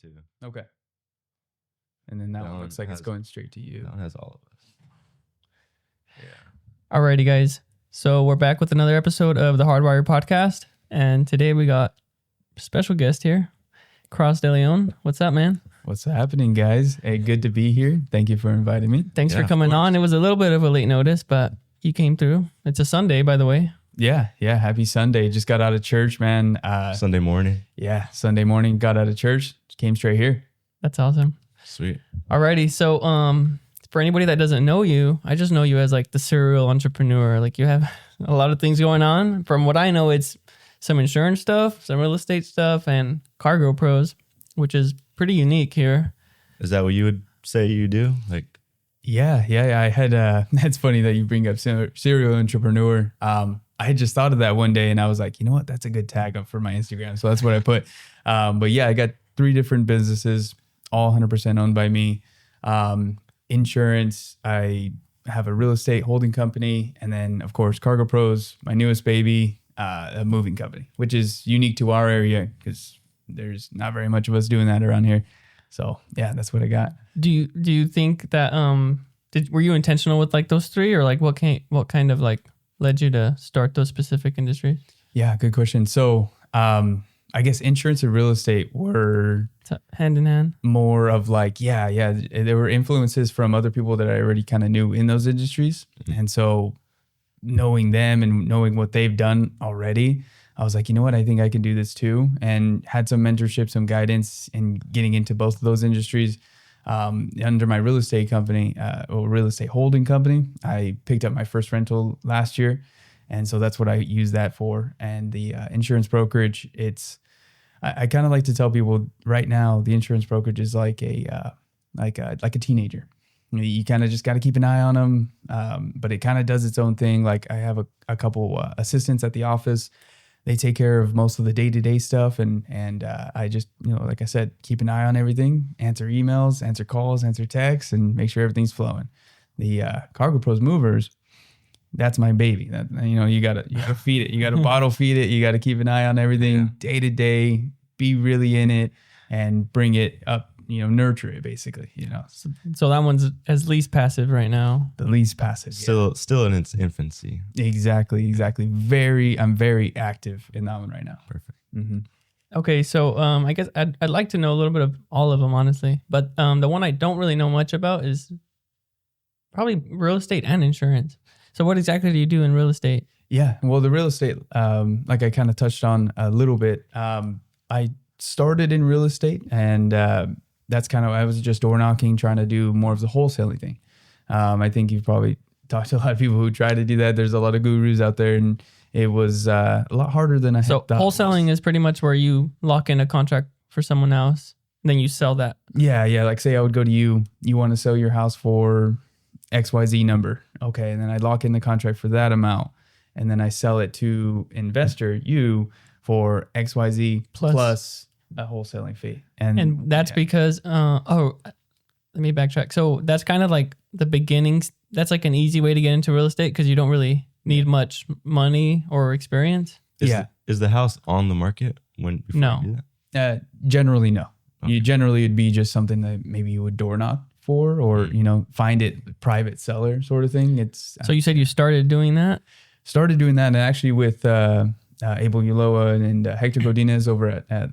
too. Okay. And then that one looks like it's going straight to you. That one has all of us. Yeah. Alrighty, guys. So we're back with another episode of the Hardwire Podcast. And today we got a special guest here, Cross De Leon. What's up, man? What's happening, guys? Hey, good to be here. Thank you for inviting me. Thanks for coming on. It was a little bit of a late notice, but you came through. It's a Sunday, by the way. Yeah. Happy Sunday. Just got out of church, man. Sunday morning. Yeah, Sunday morning. Got out of church. Came straight here. That's awesome. Sweet. Alrighty. So, for anybody that doesn't know you, I just know you as like the serial entrepreneur. Like you have a lot of things going on. From what I know, it's some insurance stuff, some real estate stuff, and Cargo Pros, which is pretty unique here. Is that what you would say you do? Like, Yeah. I had. That's funny that you bring up serial entrepreneur. I had just thought of that one day, and I was like, you know what? That's a good tag up for my Instagram. So that's what I put. But yeah, I got 3 different businesses, all 100% owned by me. Insurance. I have a real estate holding company, and then of course Cargo Pros, my newest baby, a moving company, which is unique to our area because there's not very much of us doing that around here. So yeah, that's what I got. Do you think that were you intentional with like those 3, or like what kind of like led you to start those specific industries? Yeah, good question. So I guess insurance and real estate were hand in hand. More of like, yeah. There were influences from other people that I already kind of knew in those industries. And so knowing them and knowing what they've done already, I was like, you know what? I think I can do this too. And had some mentorship, some guidance in getting into both of those industries. Under my real estate company, or real estate holding company, I picked up my first rental last year. And so that's what I use that for. And the insurance brokerage, I kind of like to tell people right now, the insurance brokerage is like a teenager. You kind of just got to keep an eye on them, but it kind of does its own thing. Like I have a couple assistants at the office. They take care of most of the day-to-day stuff, and I just, like I said, keep an eye on everything, answer emails, answer calls, answer texts, and make sure everything's flowing. The Cargo Pros movers, that's my baby. That you gotta feed it. You gotta bottle feed it. You gotta keep an eye on everything day to day. Be really in it and bring it up. Nurture it basically. So that one's as least passive right now. The least passive. still in its infancy. Exactly. I'm very active in that one right now. Perfect. Mm-hmm. Okay, so I guess I'd like to know a little bit of all of them, honestly. But the one I don't really know much about is probably real estate and insurance. So what exactly do you do in real estate? Yeah, well, the real estate, like I kind of touched on a little bit, I started in real estate, and that's kind of, I was just door knocking, trying to do more of the wholesaling thing. I think you've probably talked to a lot of people who try to do that. There's a lot of gurus out there, and it was a lot harder than I had thought. So wholesaling is pretty much where you lock in a contract for someone else, and then you sell that. Yeah. Like say I would go to you want to sell your house for XYZ number. Okay. And then I lock in the contract for that amount, and then I sell it to investor you for XYZ plus a wholesaling fee. And that's because, let me backtrack. So that's kind of like the beginnings. That's like an easy way to get into real estate because you don't really need much money or experience. Is the house on the market before No. you do that? Generally, no. Okay. Generally it'd be just something that maybe you would door knock for, or, find it private seller sort of thing. It's so you said you started doing that? Started doing that, and actually with Abel Uloa and Hector Godinez over at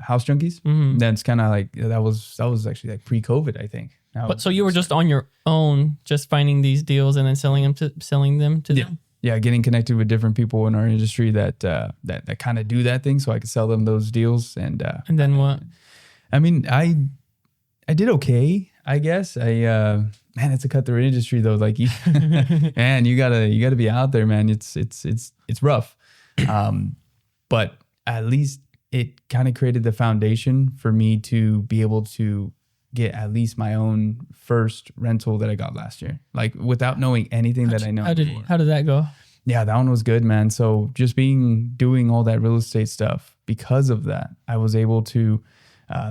House Junkies. Mm-hmm. That's kind of like that was actually like pre-COVID, I think. But so you were just on your own, just finding these deals and then selling them to them. Yeah, getting connected with different people in our industry that kind of do that thing, so I could sell them those deals. And then what? I mean, I did okay, I guess. Man, it's a cutthroat industry though. Like, man, you gotta be out there, man. It's rough. But at least it kind of created the foundation for me to be able to get at least my own first rental that I got last year, like without knowing anything that I know. How did that go? Yeah, that one was good, man. So just doing all that real estate stuff, because of that, I was able to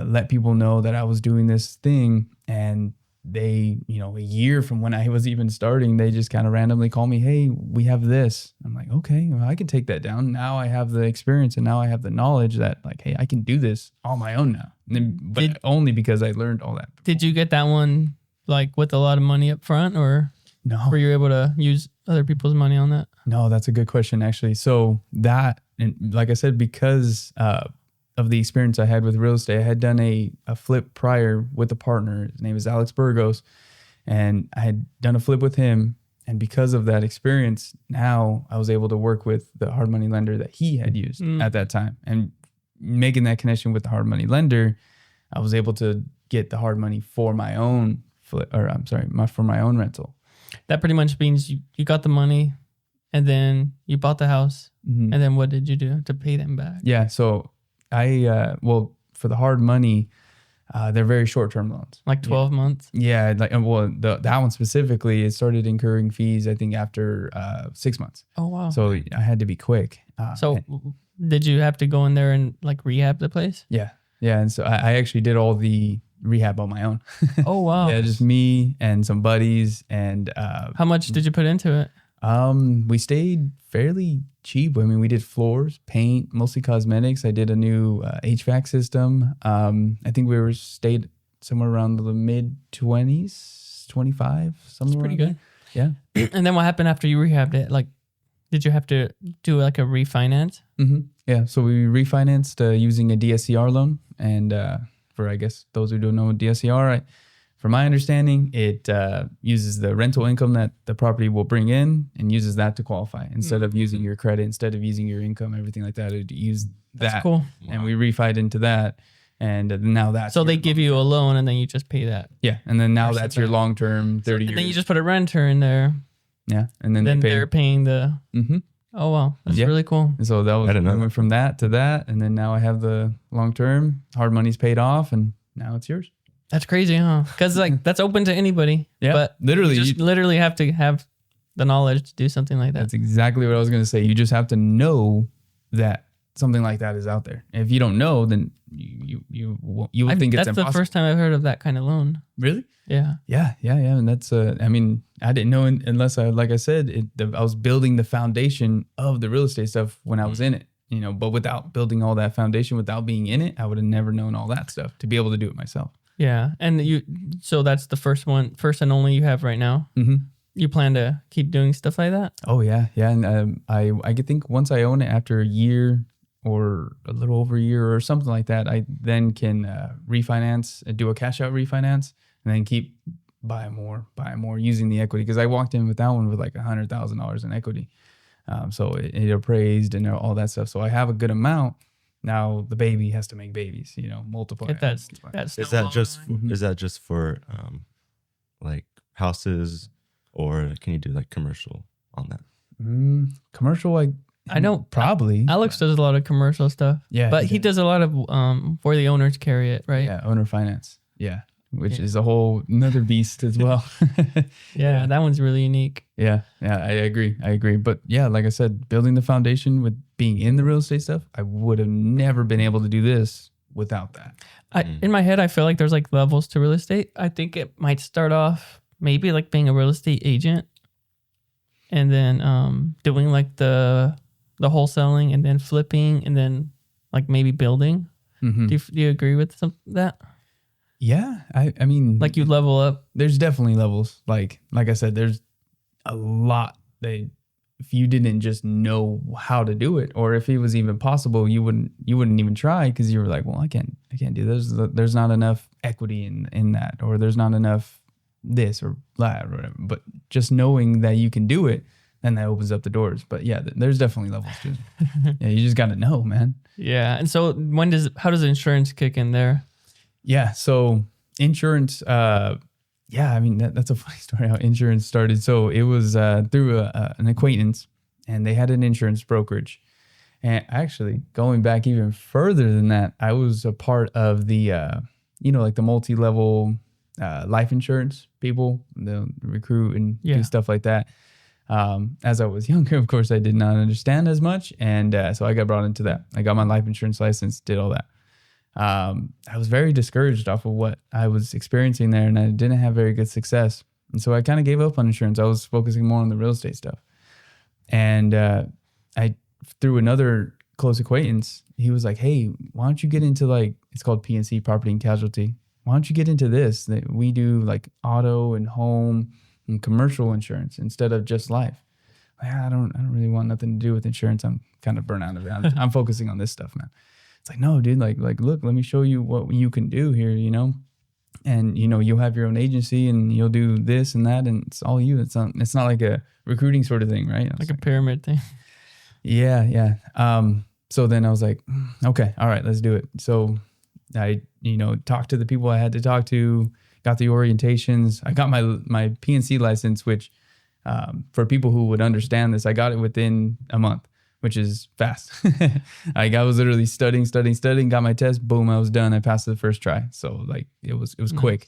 let people know that I was doing this thing, and they, a year from when I was even starting, they just kind of randomly call me, hey, we have this. I'm like, okay, well, I can take that down. Now I have the experience and now I have the knowledge that like, hey, I can do this on my own now. And then, but only because I learned all that. Did you get that one like with a lot of money up front, or No. were you able to use other people's money on that? No, that's a good question, actually. So that, and like I said, because of the experience I had with real estate, I had done a flip prior with a partner. His name is Alex Burgos. And I had done a flip with him. And because of that experience, now I was able to work with the hard money lender that he had used at that time. And making that connection with the hard money lender, I was able to get the hard money for my own for my own rental. That pretty much means you got the money and then you bought the house. Mm-hmm. And then what did you do to pay them back? Yeah. So for the hard money, they're very short-term loans. Like 12 months? Yeah. That one specifically, it started incurring fees, I think, after 6 months. Oh, wow. So I had to be quick. So did you have to go in there and like rehab the place? Yeah. Yeah. And so I actually did all the rehab on my own. Oh, wow. Yeah, just me and some buddies. And how much did you put into it? we stayed fairly cheap. I mean, we did floors, paint, mostly cosmetics. I did a new HVAC system. I think stayed somewhere around the mid 20s, 25, somewhere. That's pretty good. There. Yeah. And then what happened after you rehabbed it? Like, did you have to do like a refinance? Mm-hmm. Yeah. So we refinanced using a DSCR loan. And for, I guess, those who don't know DSCR, from my understanding, it uses the rental income that the property will bring in and uses that to qualify instead of using your credit, instead of using your income, everything like that. It use that. That's cool. And we refied into that. And now that's So they give you a loan and then you just pay that. Yeah. And then now Or that's something. your long-term 30 years. And then you just put a renter in there. Yeah. And then they they're paying the. Mm-hmm. Oh, wow. That's Yeah. really cool. And so that was, I didn't know I went from that to that. And then now I have the long-term, hard money's paid off, and now it's yours. That's crazy, huh? Because like that's open to anybody. Yeah. But Literally. you just literally have to have the knowledge to do something like that. That's exactly what I was going to say. You just have to know that something like that is out there. And if you don't know, then you would think it's that's impossible. the first time I've heard of that kind of loan. Really? Yeah. Yeah. And that's I mean, I didn't know unless like I said, I was building the foundation of the real estate stuff when I was in it. But without building all that foundation, without being in it, I would have never known all that stuff to be able to do it myself. Yeah. And so that's the first and only you have right now. Mm-hmm. You plan to keep doing stuff like that? Oh yeah. And I could think once I own it after a year or a little over a year or something like that, I then can refinance, do a cash out refinance, and then keep buying more using the equity. Because I walked in with that one with like $100,000 in equity. So it appraised and all that stuff. So I have a good amount. Now the baby has to make babies, multiply. Get that Is that just for like houses, or can you do like commercial on that? Commercial, I know probably. Alex does a lot of commercial stuff. Yeah, but he does a lot of where the owners carry it, right? Yeah, owner finance. Yeah, which is a whole another beast as well. Yeah, that one's really unique. Yeah, I agree. But yeah, like I said, building the foundation with being in the real estate stuff, I would have never been able to do this without that. In my head, I feel like there's like levels to real estate. I think it might start off maybe like being a real estate agent, and then doing like the wholesaling, and then flipping, and then like maybe building. Mm-hmm. Do you agree with that? Yeah, I mean, Like you level up. there's definitely levels. Like I said, there's a lot that if you didn't just know how to do it, or if it was even possible, you wouldn't even try, because you were like, well, I can't do this. There's not enough equity in that, or there's not enough this or that or whatever. But just knowing that you can do it, then that opens up the doors. But yeah, there's definitely levels to it. Yeah, you just got to know, man. Yeah. And so how does insurance kick in there? Yeah. So insurance, I mean, that's a funny story how insurance started. So it was through an acquaintance, and they had an insurance brokerage. And actually, going back even further than that, I was a part of the, like the multi-level life insurance people. They'll recruit and do stuff like that. As I was younger, of course, I did not understand as much. And so I got brought into that. I got my life insurance license, did all that. I was very discouraged off of what I was experiencing there, and I didn't have very good success. And so I kind of gave up on insurance. I was focusing more on the real estate stuff. And I, through another close acquaintance, he was like, hey, why don't you get into like, it's called PNC, property and casualty. Why don't you get into this? We do like auto and home and commercial insurance instead of just life. I don't really want nothing to do with insurance. I'm kind of burnt out of it. I'm focusing on this stuff, man. It's like, no, dude, like, look, let me show you what you can do here, you know? And, you know, you'll have your own agency and you'll do this and that, and it's all you. It's not like a recruiting sort of thing, right? Like a pyramid thing. Yeah. So then I was like, okay, all right, let's do it. So I, you know, talked to the people I had to talk to, got the orientations. I got my PNC license, which for people who would understand this, I got it within a month, which is fast. I was literally studying, got my test, boom, I was done. I passed the first try. So like it was nice. Quick.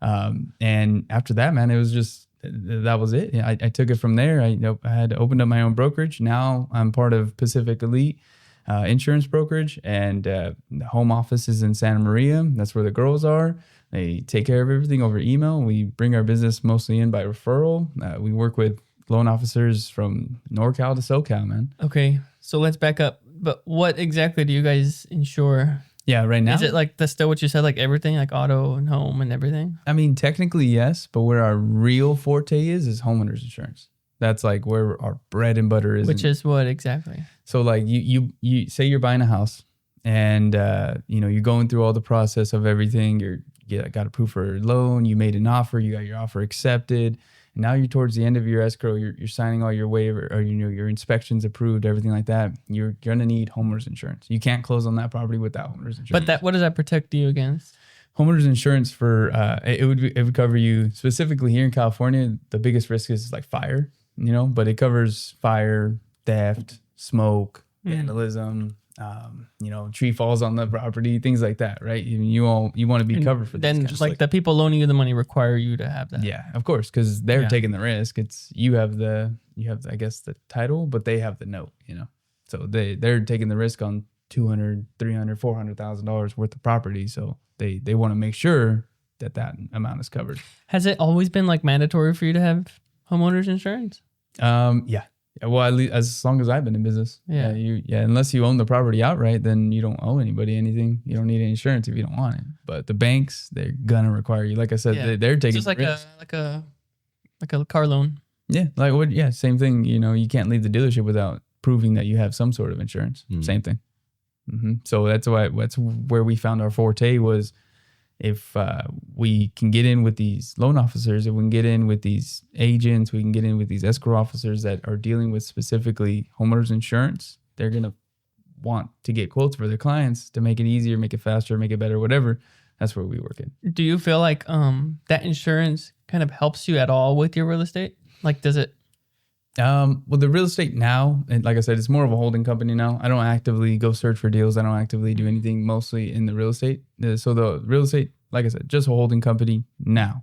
And after that, man, it was just, that was it. I took it from there. I had opened up my own brokerage. Now I'm part of Pacific Elite Insurance Brokerage, and the home office is in Santa Maria. That's where the girls are. They take care of everything over email. We bring our business mostly in by referral. We work with loan officers from NorCal to SoCal, man. Okay, so let's back up. But what exactly do you guys insure? Yeah, right now. Is it like that's still what you said, like everything, like auto and home and everything? I mean, technically, yes, but where our real forte is homeowners insurance. That's like where our bread and butter is. Which is what exactly? So like you say you're buying a house, and you know, you're going through all the process of everything. You got approved for a loan, you made an offer, you got your offer accepted. And now you're towards the end of your escrow, you're signing all your waiver, or you know, your inspections approved, everything like that. You're gonna need homeowners insurance. You can't close on that property without homeowners insurance. But what does that protect you against? Homeowners insurance for it would cover you specifically here in California. The biggest risk is like fire, you know, but it covers fire, theft, smoke, vandalism. You know, tree falls on the property, things like that, right? You want to be covered for then this. Like the people loaning you the money require you to have that. Yeah, of course, because they're taking the risk. It's you have I guess the title, but they have the note, you know. So they're taking the risk on $200,000, $300,000, $400,000 worth of property. So they want to make sure that amount is covered. Has it always been like mandatory for you to have homeowners insurance? Yeah. Well, at least as long as I've been in business. Yeah. Unless you own the property outright, then you don't owe anybody anything. You don't need any insurance if you don't want it. But the banks, they're gonna require you. Like I said, they're taking just like risk. like a car loan. Yeah, same thing. You know, you can't leave the dealership without proving that you have some sort of insurance. Same thing. So that's where we found our forte was. If we can get in with these loan officers, if we can get in with these agents, we can get in with these escrow officers that are dealing with specifically homeowners insurance, they're going to want to get quotes for their clients to make it easier, make it faster, make it better, whatever. That's where we work in. Do you feel like that insurance kind of helps you at all with your real estate? Like, does it? Well, the real estate now, and like I said, it's more of a holding company now. I don't actively go search for deals. I don't actively do anything mostly in the real estate. So the real estate, like I said, just a holding company now.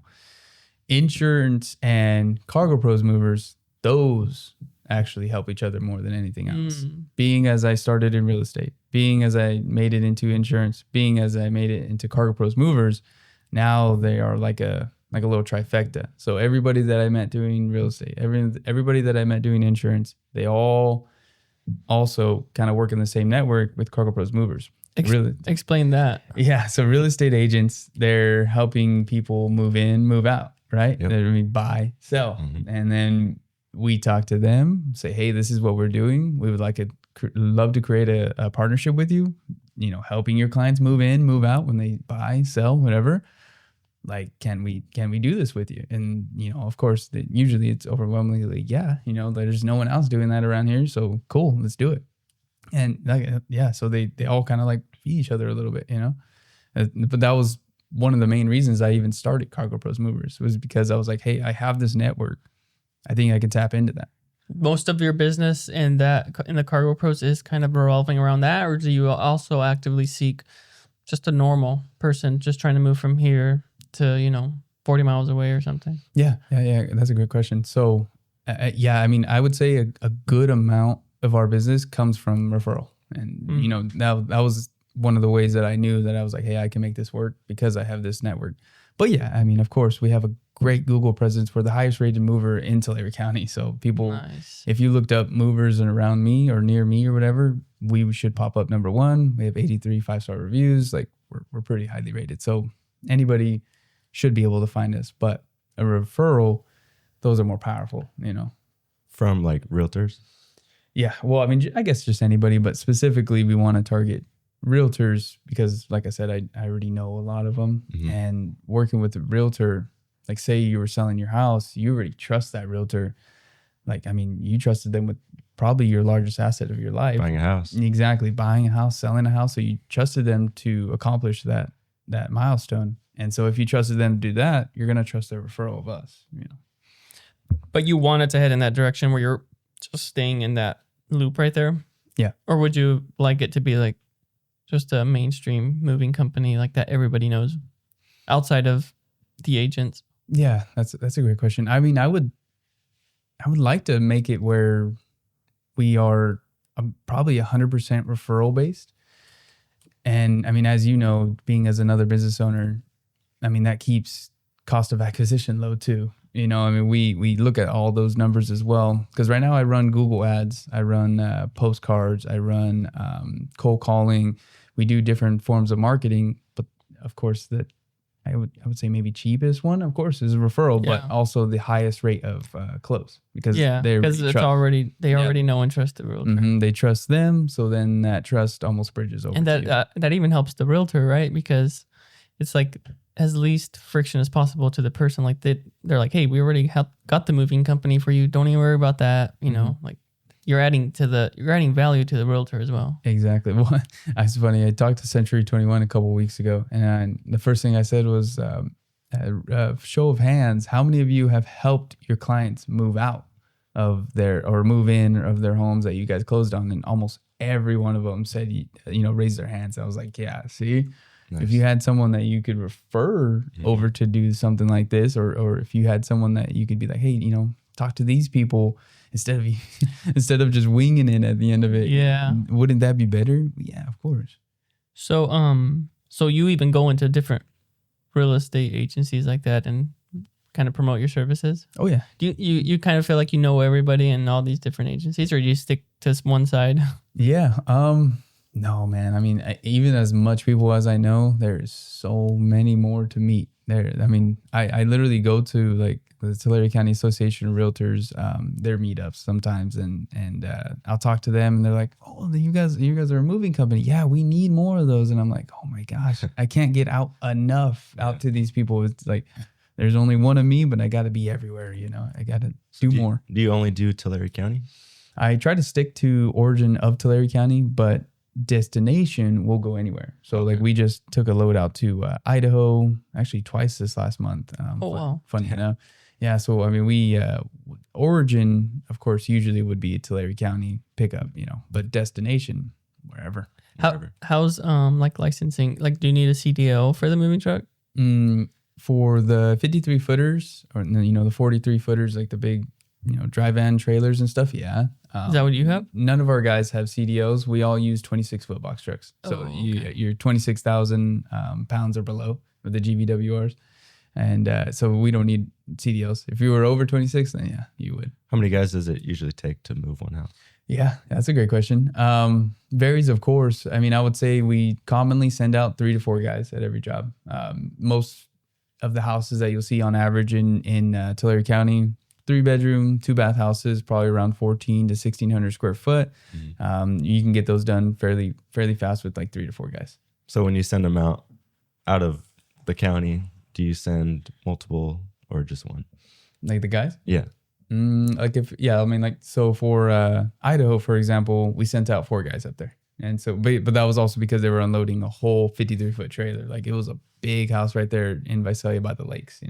Insurance and Cargo Pros movers, those actually help each other more than anything else. Being as I started in real estate, being as I made it into insurance, being as I made it into Cargo Pros movers, now they are like a little trifecta. So everybody that I met doing real estate, everybody that I met doing insurance, they all also kind of work in the same network with Cargo Pros movers. Explain that. Yeah. So real estate agents, they're helping people move in, move out, right? Yep. They buy, sell. And then we talk to them, say, hey, this is what we're doing. We would love to create a partnership with you, you know, helping your clients move in, move out when they buy, sell, whatever. Like, can we do this with you? And, you know, of course, usually it's overwhelmingly like, yeah, you know, there's no one else doing that around here. So cool, let's do it. And so they all kind of like feed each other a little bit, you know. But that was one of the main reasons I even started Cargo Pros Movers, was because I was like, hey, I have this network. I think I can tap into that. Most of your business in the Cargo Pros is kind of revolving around that, or do you also actively seek just a normal person just trying to move from here to, you know, 40 miles away or something? Yeah. That's a great question. So, I mean, I would say a good amount of our business comes from referral. And, you know, that was one of the ways that I knew that I was like, hey, I can make this work because I have this network. But yeah, I mean, of course, we have a great Google presence. We're the highest rated mover in Tulare County. So people, Nice. if you looked up movers and around me or near me or whatever, we should pop up number one. We have 83 5-star reviews. Like we're pretty highly rated. So anybody should be able to find us. But a referral, those are more powerful, you know. From like realtors? Yeah. Well, I mean, I guess just anybody, but specifically we want to target realtors because like I said, I already know a lot of them. Mhm. And working with a realtor, like say you were selling your house, you already trust that realtor. Like, I mean, you trusted them with probably your largest asset of your life. Buying a house. Exactly. Buying a house, selling a house. So you trusted them to accomplish that milestone. And so if you trusted them to do that, you're going to trust their referral of us, you know. But you wanted to head in that direction where you're just staying in that loop right there? Yeah. Or would you like it to be like just a mainstream moving company like that everybody knows outside of the agents? Yeah, that's a great question. I mean, I would like to make it where we are probably 100% referral based. And I mean, as you know, being as another business owner, I mean, that keeps cost of acquisition low too. You know, I mean, we look at all those numbers as well. Because right now I run Google ads, I run postcards, I run cold calling. We do different forms of marketing. But of course, that I would say maybe cheapest one, of course, is a referral, Yeah. but also the highest rate of close because because it's already they Yeah. already know and trust the realtor. they trust them. So then that trust almost bridges over. And to you. that even helps the realtor, right? Because it's like as least friction as possible to the person. Like they're like, hey, we already got the moving company for you. Don't even worry about that. You know, like you're adding value to the realtor as well. Exactly. Well, it's funny. I talked to Century 21 a couple of weeks ago, and the first thing I said was, show of hands, how many of you have helped your clients move out of move in of their homes that you guys closed on? And almost every one of them said, raised their hands. I was like, yeah, see, Nice. if you had someone that you could refer over to do something like this, or if you had someone that you could be like, hey, talk to these people instead of just winging it at the end of it. Yeah. Wouldn't that be better? Yeah, of course. So so you even go into different real estate agencies like that and kind of promote your services? Oh yeah. Do you kind of feel like you know everybody in all these different agencies, or do you stick to one side? Yeah. No, man. I mean, even as much people as I know, there's so many more to meet there. I mean, I literally go to like the Tulare County Association of Realtors, their meetups sometimes, and I'll talk to them, and they're like, "Oh, you guys are a moving company. Yeah, we need more of those." And I'm like, "Oh my gosh, I can't get out enough out to these people." It's like there's only one of me, but I got to be everywhere. I got to do more. Do you only do Tulare County? I try to stick to origin of Tulare County, but destination will go anywhere. So like we just took a load out to Idaho, actually twice this last month. Wow. Funny enough. Yeah. So, I mean, we, origin, of course, usually would be Tulare County pickup, but destination, wherever. How's like licensing? Like, do you need a CDL for the moving truck? For the 53 footers or, the 43 footers, like the big, dry van trailers and stuff. Yeah. Is that what you have? None of our guys have CDLs. We all use 26-foot box trucks. So you're 26,000 pounds or below with the GVWRs. And so we don't need CDLs. If you were over 26, then yeah, you would. How many guys does it usually take to move one house? Yeah, that's a great question. Varies, of course. I mean, I would say we commonly send out 3 to 4 guys at every job. Most of the houses that you'll see on average in Tulare County, 3-bedroom, 2-bath houses, probably around 1,400 to 1,600 square foot. You can get those done fairly fast with like 3 to 4 guys. So when you send them out of the county, do you send multiple or just one? Like the guys? Yeah. So for Idaho, for example, we sent out 4 guys up there. And so, but that was also because they were unloading a whole 53-foot trailer. Like it was a big house right there in Visalia by the lakes,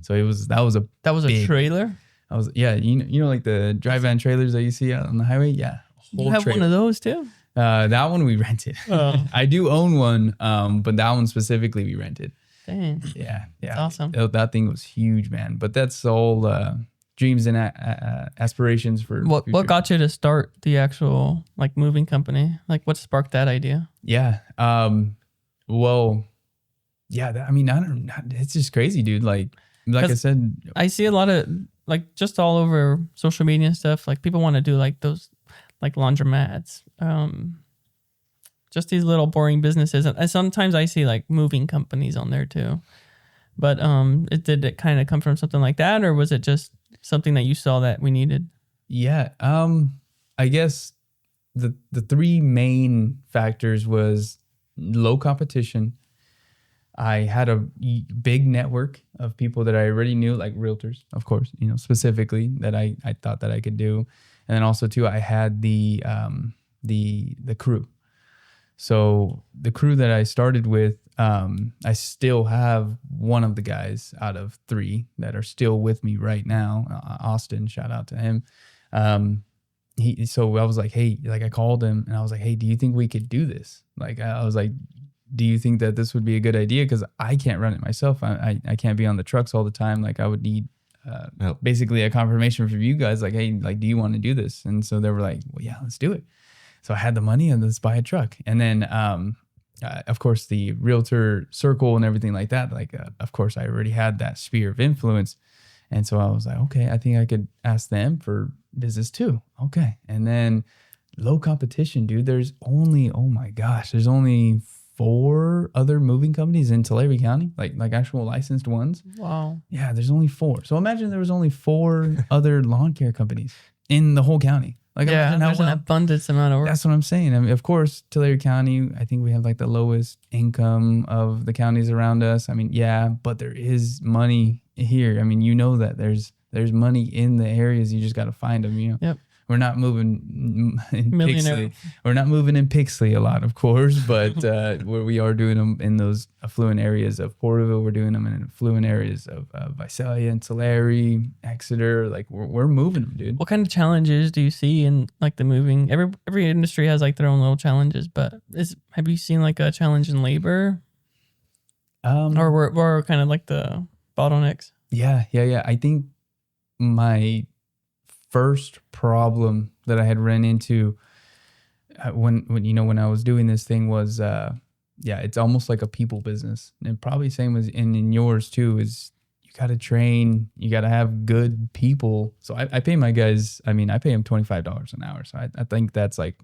So that was a big trailer. Like the dry van trailers that you see out on the highway. Yeah. You have one of those too? That one we rented. I do own one, but that one specifically we rented. Dang. Yeah. That's awesome. That thing was huge, man. But that's all dreams and aspirations for What future. got you to start the actual like moving company? Like what sparked that idea? Yeah. Well, yeah, I mean, I don't know. It's just crazy, dude. Like I said, I see a lot of like just all over social media and stuff. Like people want to do like those like laundromats, just these little boring businesses. And sometimes I see like moving companies on there too. But did it kind of come from something like that, or was it just something that you saw that we needed? Yeah. I guess the three main factors was low competition. I had a big network of people that I already knew, like realtors, of course, specifically that I thought that I could do. And then also too, I had the crew. So the crew that I started with, I still have one of the guys out of three that are still with me right now. Austin, shout out to him. So I was like, hey, like I called him and I was like, hey, do you think we could do this? Like, I was like, do you think that this would be a good idea? Because I can't run it myself. I can't be on the trucks all the time. Like I would need basically a confirmation from you guys. Like, hey, like, do you want to do this? And so they were like, well, yeah, let's do it. So I had the money and let's buy a truck. And then, of course, the realtor circle and everything like that. Like, of course, I already had that sphere of influence. And so I was like, okay, I think I could ask them for business too. Okay. And then low competition, dude. There's only 4 other moving companies in Tulare County, like actual licensed ones. Wow. Yeah, there's only 4. So imagine there was only 4 other lawn care companies in the whole county. Like, yeah, there's an abundance amount of work. That's what I'm saying. I mean, of course, Tulare County, I think we have like the lowest income of the counties around us. I mean, yeah, but there is money here. I mean, that there's money in the areas. You just got to find them. Yep. We're not moving in Pixley. We're not moving in Pixley a lot, of course, but where we are doing them in those affluent areas of Porterville, we're doing them in affluent areas of Visalia and Tulare, Exeter. Like we're moving them, dude. What kind of challenges do you see in like the moving? Every industry has like their own little challenges, but have you seen like a challenge in labor? Or we're kind of like the bottlenecks? Yeah. I think my first problem that I had ran into when I was doing this thing was it's almost like a people business, and probably same as in yours too. Is you got to train, you got to have good people. So I pay my guys. I mean, I pay them $25 an hour. So I think that's like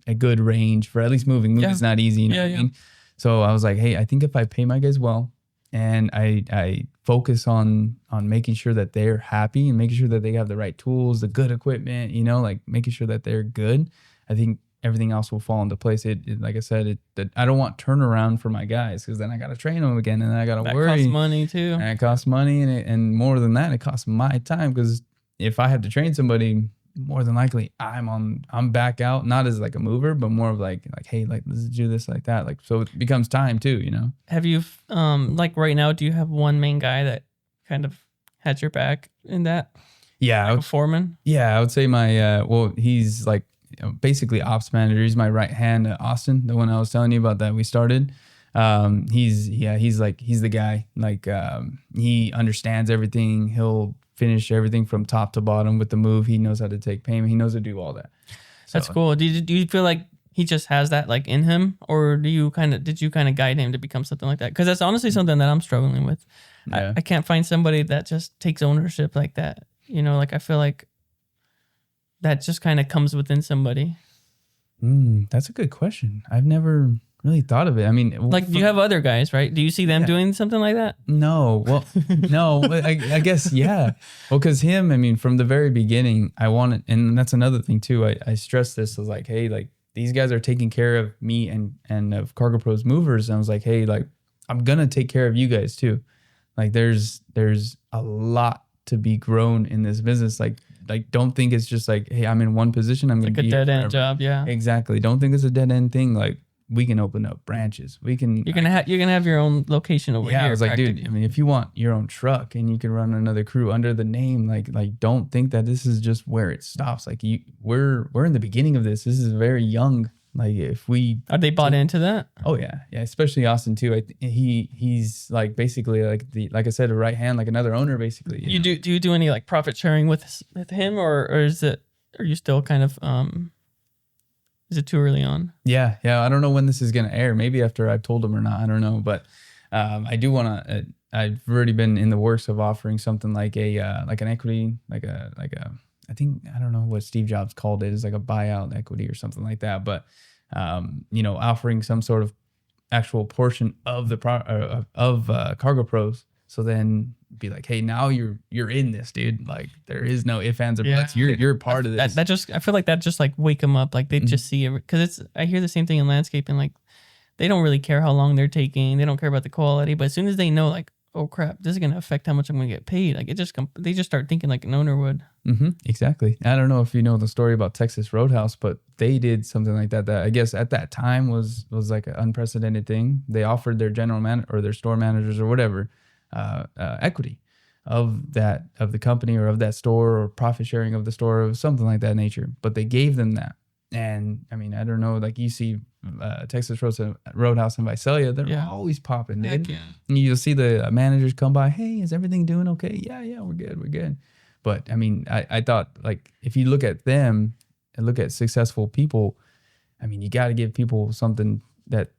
a good range for at least moving. Moving's not easy. You know what I mean? So I was like, hey, I think if I pay my guys well, and I focus on making sure that they're happy and making sure that they have the right tools, the good equipment, like making sure that they're good, I think everything else will fall into place. It like I said, I don't want turnaround for my guys, because then I got to train them again, and then I got to worry. That costs money too. And it costs money, and more than that, it costs my time, because if I have to train somebody, more than likely I'm back out, not as like a mover, but more of like, hey, like let's do this like that. Like, so it becomes time too, Have you, like right now, do you have one main guy that kind of has your back in that? Yeah. Like a foreman? Yeah. I would say my, he's like basically ops manager. He's my right hand, Austin, the one I was telling you about that we started. He's the guy. Like, he understands everything. He'll finish everything from top to bottom with the move. He knows how to take payment. He knows how to do all that. So, that's cool. Do you feel like he just has that like in him, or did you kind of guide him to become something like that? Because that's honestly something that I'm struggling with. Yeah. I can't find somebody that just takes ownership like that. Like I feel like that just kind of comes within somebody. That's a good question. I've never really thought of it. I mean, like, you have other guys, right? Do you see them doing something like that? No. Well, no, I guess, yeah. Well, because him, I mean, from the very beginning, I wanted, and that's another thing too. I stressed this. I was like, hey, like these guys are taking care of me and of Cargo Pros movers. And I was like, hey, like I'm going to take care of you guys too. Like there's a lot to be grown in this business. Like don't think it's just like, hey, I'm in one position. I'm going to be like a dead end job. Yeah, exactly. Don't think it's a dead end thing. Like, we can open up branches. You're gonna have your own location over here. Yeah, I was like, dude. I mean, if you want your own truck and you can run another crew under the name, like don't think that this is just where it stops. Like we're in the beginning of this. This is a very young Like if we Are they bought into that? Oh yeah, yeah. Especially Austin too. He's like basically like I said, a right hand, like another owner basically. You do you do any like profit sharing with him, or is it, are you still kind of is it too early on? Yeah. I don't know when this is gonna air. Maybe after I've told him or not. I don't know. But I do want to. I've already been in the works of offering something like a like an equity, like a I think, I don't know what Steve Jobs called it. It's like a buyout equity or something like that. But offering some sort of actual portion of the Cargo Pros. So then be like, hey, now you're in this, dude. Like there is no ifs, ands, or buts. You're part of this. That just, I feel like that just like wake them up. Like they just see it, because I hear the same thing in landscaping. Like they don't really care how long they're taking. They don't care about the quality. But as soon as they know, like, oh crap, this is gonna affect how much I'm gonna get paid. Like they just start thinking like an owner would. Exactly. I don't know if you know the story about Texas Roadhouse, but they did something like that. That I guess at that time was like an unprecedented thing. They offered their general man or their store managers or whatever equity of the company or of that store, or profit sharing of the store, or something like that nature. But they gave them that. And I mean, I don't know, like you see Texas Roadhouse in Visalia, they're always popping, dude. Yeah. You'll see the managers come by, hey, is everything doing okay? Yeah, we're good. But I mean, I thought, like, if you look at them and look at successful people, I mean, you got to give people something that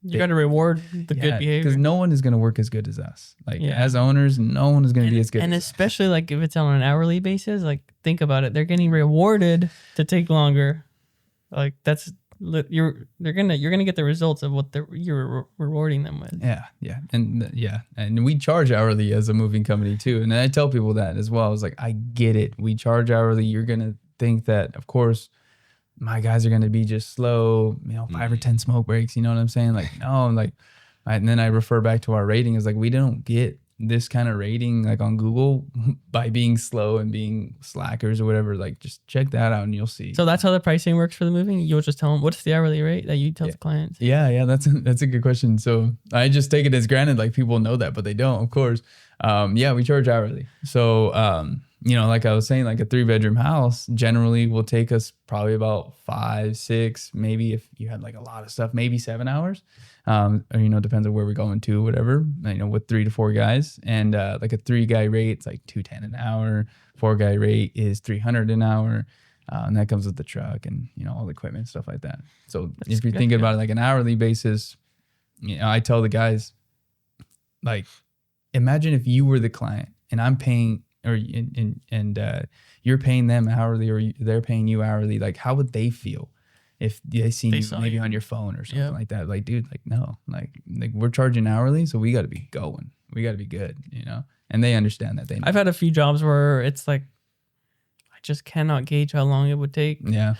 you got to reward the good behavior, because no one is going to work as good as us. Like as owners, no one is going to be as good. And especially like if it's on an hourly basis, like think about it, they're getting rewarded to take longer. Like you're gonna get the results of what you're rewarding them with. And we charge hourly as a moving company too. And I tell people that as well. I was like, I get it. We charge hourly. You're gonna think that, of course, my guys are gonna be just slow, 5 or 10 smoke breaks. You know what I'm saying? Like no, like, and then I refer back to our rating. It's like we don't get this kind of rating like on Google by being slow and being slackers or whatever. Like just check that out and you'll see. So that's how the pricing works for the moving. You'll just tell them what's the hourly rate that you tell the clients. Yeah, that's a good question. So I just take it as granted, like people know that, but they don't, of course. We charge hourly. So like I was saying, like a 3-bedroom house generally will take us probably about 5, 6, maybe if you had like a lot of stuff, maybe 7 hours. Or depends on where we're going to, whatever, with 3 to 4 guys. And like a 3-guy rate, it's like $210 an hour. 4-guy rate is $300 an hour. And that comes with the truck and, all the equipment, stuff like that. So if you're thinking about it like an hourly basis, I tell the guys, like, imagine if you were the client and I'm paying, or you're paying them hourly, or they're paying you hourly. Like, how would they feel if they see you maybe on your phone or something like that? Like, dude, like, no, like we're charging hourly, so we got to be going. We got to be good, And they understand that. I've had a few jobs where it's like, I just cannot gauge how long it would take. Yeah.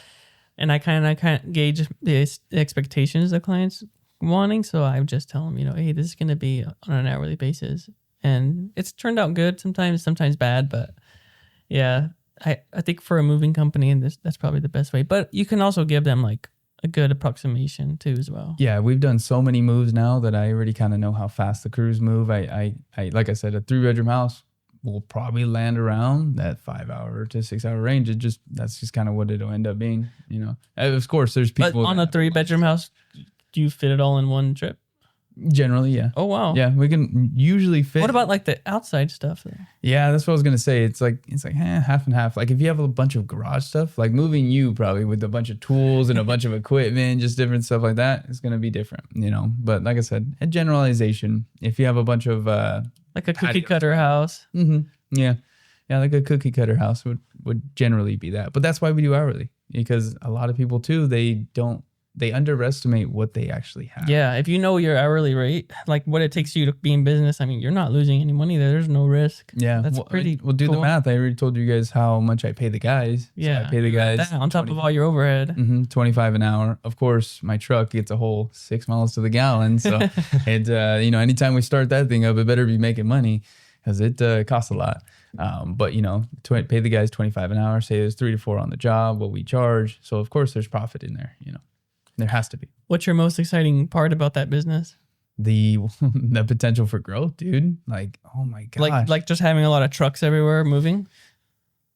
And I can't gauge the expectations the client's wanting, so I just tell them, hey, this is going to be on an hourly basis. And it's turned out good sometimes bad, but yeah, I think for a moving company, and that's probably the best way. But you can also give them like a good approximation too as well. Yeah, we've done so many moves now that I already kind of know how fast the crews move. I like I said, a 3-bedroom house will probably land around that 5-hour to 6-hour range. That's just kind of what it'll end up being. Of course, there's people. But on a 3-bedroom house, do you fit it all in one trip? Generally, yeah. Oh wow. Yeah, we can usually fit. What about like the outside stuff there? Yeah, that's what I was gonna say. It's like half and half. Like if you have a bunch of garage stuff, like moving you probably with a bunch of tools and a bunch of equipment, just different stuff like that, it's gonna be different, But like I said, a generalization. If you have a bunch of like a cookie cutter house. Yeah, like a cookie cutter house would generally be that. But that's why we do hourly, because a lot of people too, they underestimate what they actually have. Yeah, if you know your hourly rate, like what it takes you to be in business, I mean, you're not losing any money there. There's no risk. Yeah, that's pretty. We'll do the math. I already told you guys how much I pay the guys. Yeah, so I pay the guys on top of all your overhead. $25 an hour. Of course, my truck gets a whole 6 miles to the gallon. So, and anytime we start that thing up, it better be making money, because it costs a lot. But pay the guys $25 an hour. Say there's 3 to 4 on the job, what we charge. So of course there's profit in there. There has to be. What's your most exciting part about that business? The potential for growth, dude. Like, oh my gosh. Like just having a lot of trucks everywhere moving?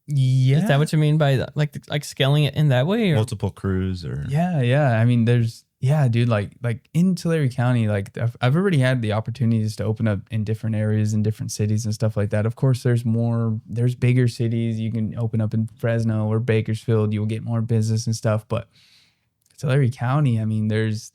Yeah. Is that what you mean by that? Like scaling it in that way? Or? Multiple crews or Yeah. I mean, dude, like in Tulare County, like I've already had the opportunities to open up in different areas in different cities and stuff like that. Of course, there's bigger cities. You can open up in Fresno or Bakersfield. You'll get more business and stuff. But Tulare County, I mean, there's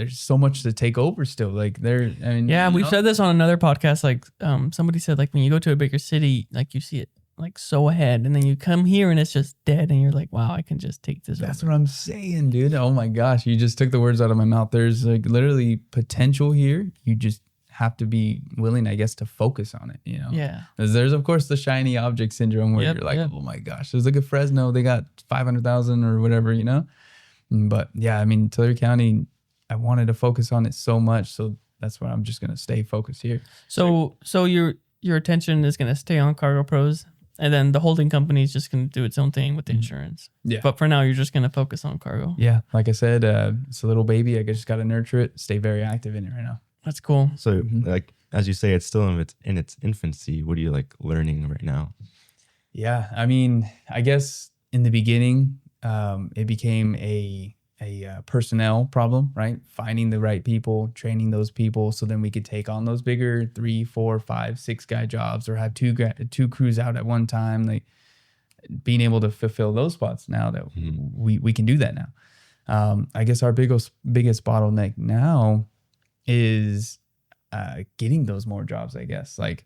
so much to take over still. Like Yeah, we've said this on another podcast. Like somebody said, like when you go to a bigger city, like you see it like so ahead, and then you come here and it's just dead, and you're like, wow, I can just take this. That's what I'm saying, dude. Oh my gosh, you just took the words out of my mouth. There's like literally potential here. You just have to be willing, I guess, to focus on it. You know? Yeah. There's of course the shiny object syndrome where Yep, you're like, yep. oh my gosh, there's like a Fresno, they got 500,000 or whatever, you know. But yeah, I mean, Tulare County, I wanted to focus on it so much, so that's why I'm just gonna stay focused here. So your attention is gonna stay on Cargo Pros, and then the holding company is just gonna do its own thing with the insurance. Yeah. But for now, you're just gonna focus on cargo. Yeah, like I said, it's a little baby. I just got to nurture it, stay very active in it right now. That's cool. so like as you say, it's still in its infancy. What are you like learning right now? Yeah, I mean, I guess in the beginning, it became a personnel problem, right? Finding the right people, training those people, so then we could take on those bigger 3, 4, 5, 6 guy jobs, or have two crews out at one time. Like being able to fulfill those spots now that we can do that now. I guess our biggest bottleneck now is getting those more jobs. I guess like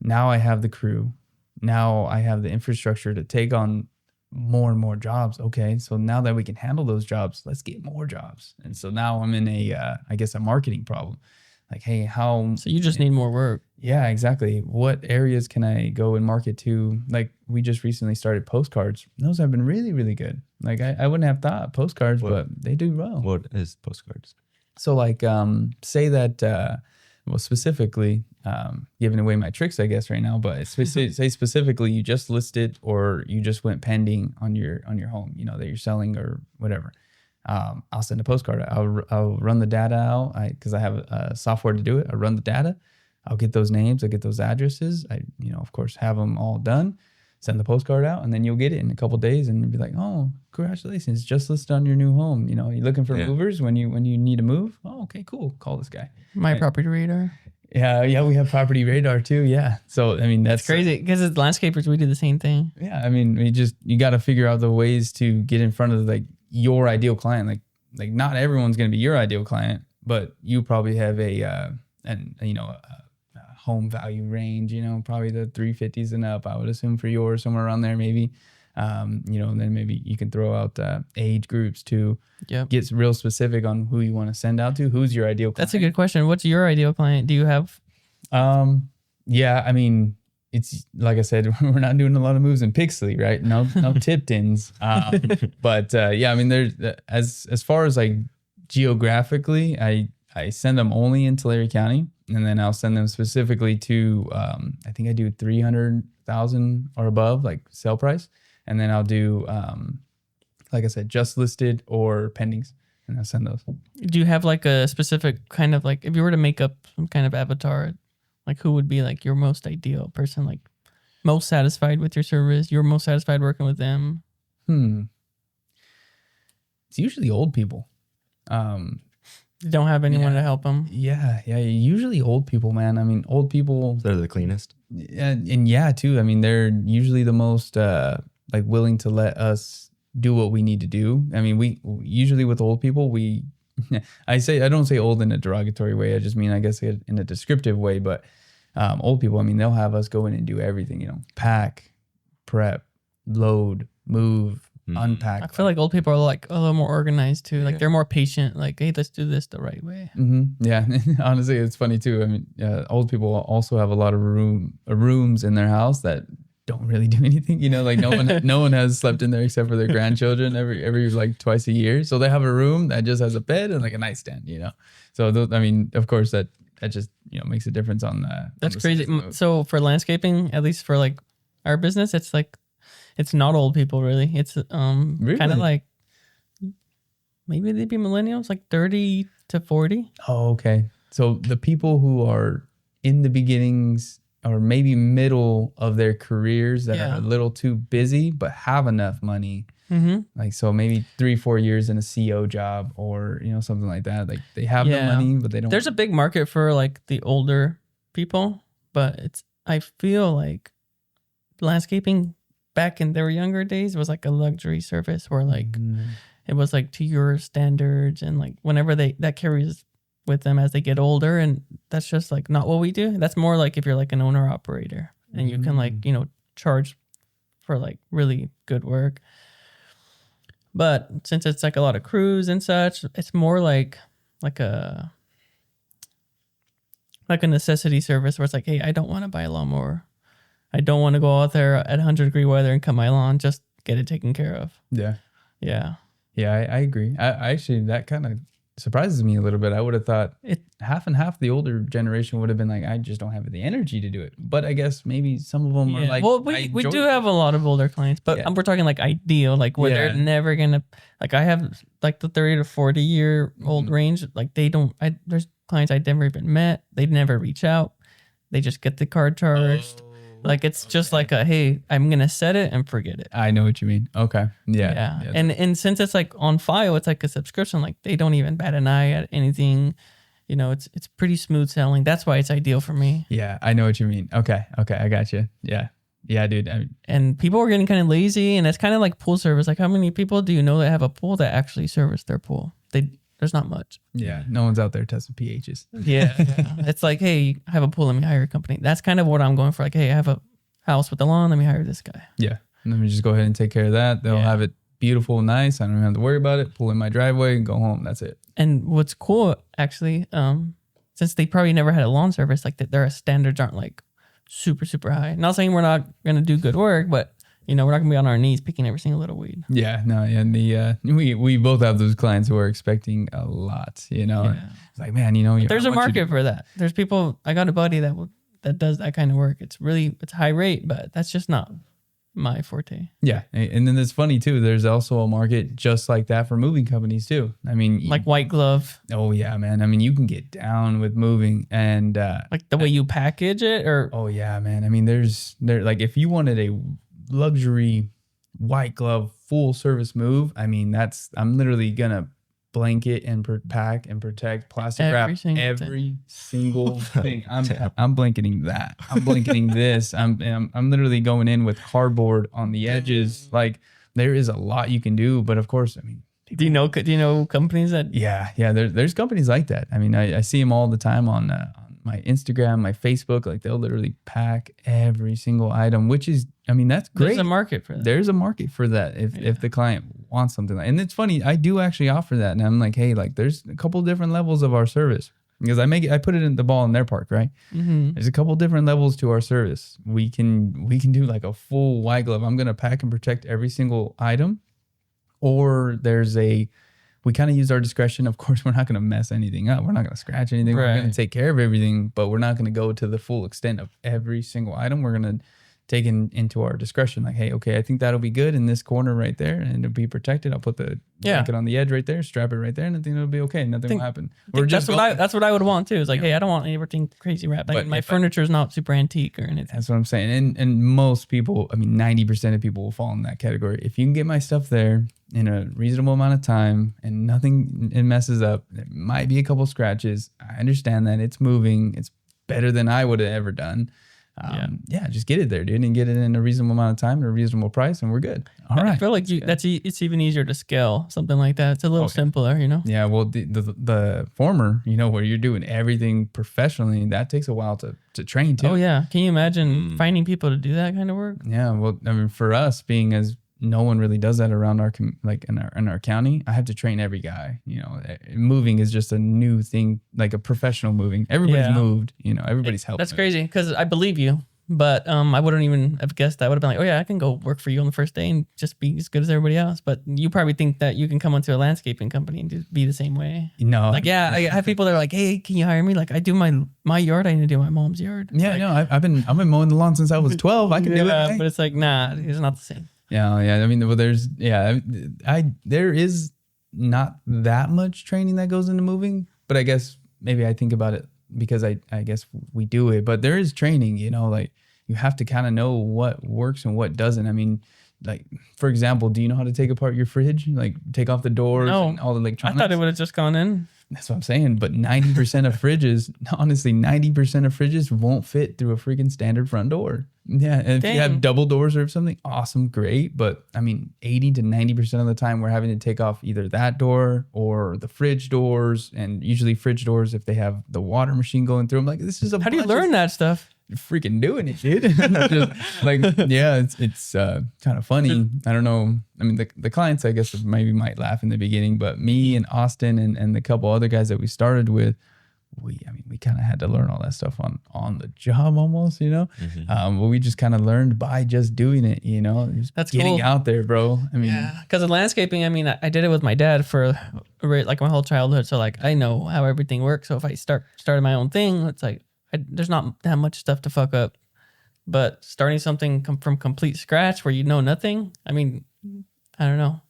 now I have the crew, now I have the infrastructure to take on more and more jobs. Okay, so now that we can handle those jobs, let's get more jobs. And so now I'm in I guess a marketing problem. Like, hey, how? So you just need more work. Yeah, exactly. What areas can I go and market to? Like we just recently started postcards. Those have been really, really good. Like I wouldn't have thought postcards, but they do well. What is postcards? So like say that well specifically giving away my tricks I guess right now, but say specifically you just listed or you just went pending on your home, you know, that you're selling or whatever. I'll send a postcard. I'll run the data out because I have software to do it. I run the data. I'll get those names. I'll get those addresses. I of course have them all done. Send the postcard out, and then you'll get it in a couple of days, and you'll be like, "Oh, congratulations! Just listed on your new home. You know, you're looking for movers when you need to move. Oh, okay, cool. Call this guy. My Property Radar. Yeah, we have Property Radar too. Yeah, so I mean that's Crazy because as landscapers we do the same thing. Yeah, I mean you got to figure out the ways to get in front of like your ideal client. Like not everyone's gonna be your ideal client, but you probably have a home value range, probably the 350s and up, I would assume for yours, somewhere around there maybe. And then maybe you can throw out age groups to get real specific on who you want to send out to. Who's your ideal client? That's a good question. What's your ideal client? Do you have? Yeah, I mean, it's like I said, we're not doing a lot of moves in Pixley, right? No Tiptons. But yeah, I mean, there's as far as like geographically, I send them only in Tulare County. And then I'll send them specifically to, I think I do 300,000 or above, like sale price. And then I'll do, like I said, just listed or pendings, and I'll send those. Do you have like a specific kind of like, if you were to make up some kind of avatar, like who would be like your most ideal person, like most satisfied with your service, you're most satisfied working with them? It's usually old people. You don't have anyone to help them. Yeah. Usually old people, man. I mean, old people. They're the cleanest. And yeah, too. I mean, they're usually the most like willing to let us do what we need to do. I mean, we usually with old people, I don't say old in a derogatory way. I just mean, I guess in a descriptive way. But old people, I mean, they'll have us go in and do everything. Pack, prep, load, move. Unpack. I feel like old people are like a little more organized too. Like they're more patient. Like, hey, let's do this the right way. Yeah, honestly, it's funny too. I mean, old people also have a lot of rooms in their house that don't really do anything. Like no one has slept in there except for their grandchildren every like twice a year. So they have a room that just has a bed and like a nightstand. So I mean, of course that just makes a difference on that. That's crazy. So for landscaping, at least for like our business, it's like. It's not old people, really. It's really? kind of like maybe they'd be millennials, like 30 to 40. Oh, okay. So the people who are in the beginnings or maybe middle of their careers that Yeah. are a little too busy but have enough money. Mm-hmm. Like, so maybe 3-4 years in a CO job, or something like that. Like, they have the Yeah. money, but they don't. There's a big market for like the older people, but I feel like landscaping back in their younger days was like a luxury service where like it was like to your standards, and like whenever that carries with them as they get older, and that's just like not what we do. That's more like if you're like an owner operator and you can like, charge for like really good work. But since it's like a lot of crews and such, it's more like a necessity service where it's like, hey, I don't want to buy a lawnmower. I don't want to go out there at 100-degree weather and cut my lawn. Just get it taken care of. Yeah. Yeah. Yeah, I agree. I actually, that kind of surprises me a little bit. I would have thought half and half the older generation would have been like, I just don't have the energy to do it. But I guess maybe some of them are like, well, we do have a lot of older clients, but we're talking like ideal, like where they're never gonna, like I have like the 30 to 40 year old range. Like there's clients I'd never even met. They'd never reach out. They just get the card charged. Like it's just like hey, I'm gonna set it and forget it. I know what you mean. Okay. Yeah. And since it's like on file, it's like a subscription. Like they don't even bat an eye at anything. It's pretty smooth selling. That's why it's ideal for me. Yeah, I know what you mean. Okay, I got you. Yeah, dude. And people are getting kind of lazy, and it's kind of like pool service. Like how many people do you know that have a pool that actually service their pool? There's not much. Yeah, no one's out there testing pHs. Yeah. It's like, hey, I have a pool, let me hire a company. That's kind of what I'm going for. Like, hey, I have a house with a lawn, let me hire this guy. Yeah, let me just go ahead and take care of that. They'll have it beautiful, nice. I don't have to worry about it. Pull in my driveway and go home. That's it. And what's cool, actually, since they probably never had a lawn service, like that, their standards aren't like super, super high. Not saying we're not going to do good work, but we're not gonna be on our knees picking every single little weed. Yeah, no, and we both have those clients who are expecting a lot. It's like, man, there's a market for that. There's people. I got a buddy that does that kind of work. It's high rate, but that's just not my forte. Yeah, and then it's funny too. There's also a market just like that for moving companies too. I mean, like white glove. Oh yeah, man. I mean, you can get down with moving and like the way you package it, or oh yeah, man. I mean, there like if you wanted a luxury white glove full service move, I mean I'm literally gonna blanket and pack and protect plastic wrap every single thing. I'm blanketing that. I'm blanketing this. I'm literally going in with cardboard on the edges. Like there is a lot you can do, but of course, I mean, do you know companies that? Yeah. There's companies like that. I mean, I see them all the time on my Instagram, my Facebook. Like they'll literally pack every single item, which is, I mean, that's great. There's a market for that. There's a market for that if the client wants something like. And it's funny, I do actually offer that, and I'm like, hey, like there's a couple different levels of our service because I put it in the ball in their park, right? Mm-hmm. There's a couple different levels to our service. We can do like a full white glove. I'm gonna pack and protect every single item, or we kind of use our discretion. Of course, we're not going to mess anything up. We're not going to scratch anything. Right. We're going to take care of everything, but we're not going to go to the full extent of every single item. We're going to take into our discretion. Like, hey, okay, I think that'll be good in this corner right there, and it'll be protected. I'll put the blanket on the edge right there, strap it right there, and I think it'll be okay. Nothing will happen. That's what I would want too. It's like, hey, I don't want everything crazy wrapped. Like my furniture is not super antique or anything. That's what I'm saying. And most people, I mean, 90% of people will fall in that category. If you can get my stuff there in a reasonable amount of time and nothing it messes up, there might be a couple scratches. I understand that it's moving. It's better than I would have ever done. Just get it there, dude, and get it in a reasonable amount of time at a reasonable price, and we're good. All right. I feel like it's even easier to scale something like that. It's a little simpler, Yeah, well, the former, where you're doing everything professionally, that takes a while to train too. Oh yeah, can you imagine finding people to do that kind of work? Yeah, well, I mean, for us, being as no one really does that around our in our county, I have to train every guy. Moving is just a new thing, like a professional moving. Everybody's moved. Everybody's helping. That's crazy because I believe you, but I wouldn't even have guessed that. I would have been like, oh yeah, I can go work for you on the first day and just be as good as everybody else. But you probably think that you can come onto a landscaping company and just be the same way. No, like I have people that are like, hey, can you hire me? Like I do my yard, I need to do my mom's yard. Yeah, like, I've been mowing the lawn since I was 12. I can do it. Hey. But it's like, nah, it's not the same. Yeah. I mean, well, there is not that much training that goes into moving, but I guess maybe I think about it because I guess we do it, but there is training, you know, like you have to kind of know what works and what doesn't. I mean, like, for example, do you know how to take apart your fridge? Like take off the doors No. and all the I electronics? thought it would have just gone in. That's what I'm saying. But 90% of fridges, honestly, 90% of fridges won't fit through a freaking standard front door. Yeah. And if you have Dang. double doors or something, awesome, great. But I mean, 80 to 90% of the time, we're having to take off either that door or the fridge doors. And usually, fridge doors, if they have the water machine going through, I'm like, this is a How do you bunch of learn that stuff? freaking doing it, dude. Just like, yeah, it's kind of funny. I don't know. I mean, the clients, I guess, maybe might laugh in the beginning, but me and Austin and the couple other guys that we started with, we kind of had to learn all that stuff on the job almost, you know. But we just kind of learned by just doing it, you know. Just That's getting cool. out there, bro. I mean, Yeah, because of landscaping, I mean, I did it with my dad for like my whole childhood, so like I know how everything works. So if I started my own thing, it's like there's not that much stuff to fuck up. But starting something from complete scratch where you know nothing, I mean, I don't know.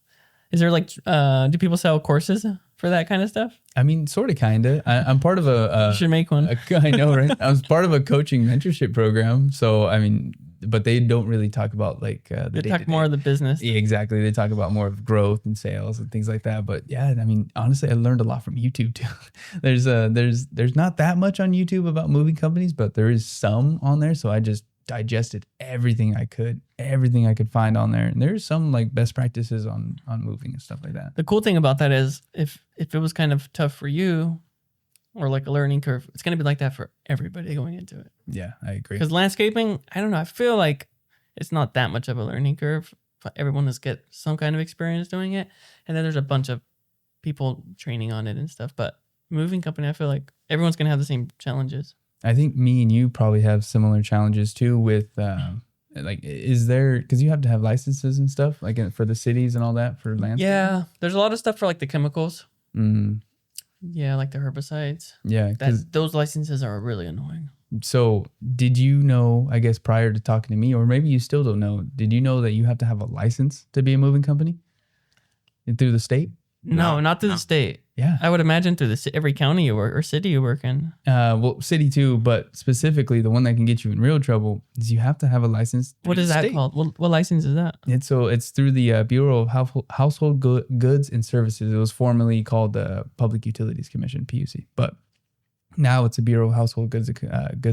Is there like, do people sell courses for that kind of stuff? I mean, sort of, kind of. I'm part of You should make one. I know, right? I was part of a coaching mentorship program. So, I mean, but they don't really talk about like the They talk day-to-day. more of the business. Yeah, exactly. They talk about more of growth and sales and things like that. But yeah, I mean, honestly, I learned a lot from YouTube too. There's not that much on YouTube about moving companies, but there is some on there. So I just digested everything I could find on there. And there's some like best practices on moving and stuff like that. The cool thing about that is if it was kind of tough for you or like a learning curve, it's going to be like that for everybody going into it. Yeah, I agree. Because landscaping, I don't know, I feel like it's not that much of a learning curve. But everyone has get some kind of experience doing it. And then there's a bunch of people training on it and stuff. But moving company, I feel like everyone's going to have the same challenges. I think me and you probably have similar challenges too with like, is there, because you have to have licenses and stuff like for the cities and all that for landscaping? Yeah, there's a lot of stuff for like the chemicals. Mm, Yeah, like the herbicides. yeah. 'Cause Those licenses are really annoying. so did you know, I guess prior to talking to me, or maybe you still don't know, did you know that you have to have a license to be a moving company and through the state? No, not through the state. Yeah. I would imagine through every county you work or city you work in. Well, city too, but specifically the one that can get you in real trouble is you have to have a license. What through is the that state. called? What license is that? It's through the Bureau of Household Goods and Services. It was formerly called the Public Utilities Commission, PUC, but now it's a Bureau of Household Goods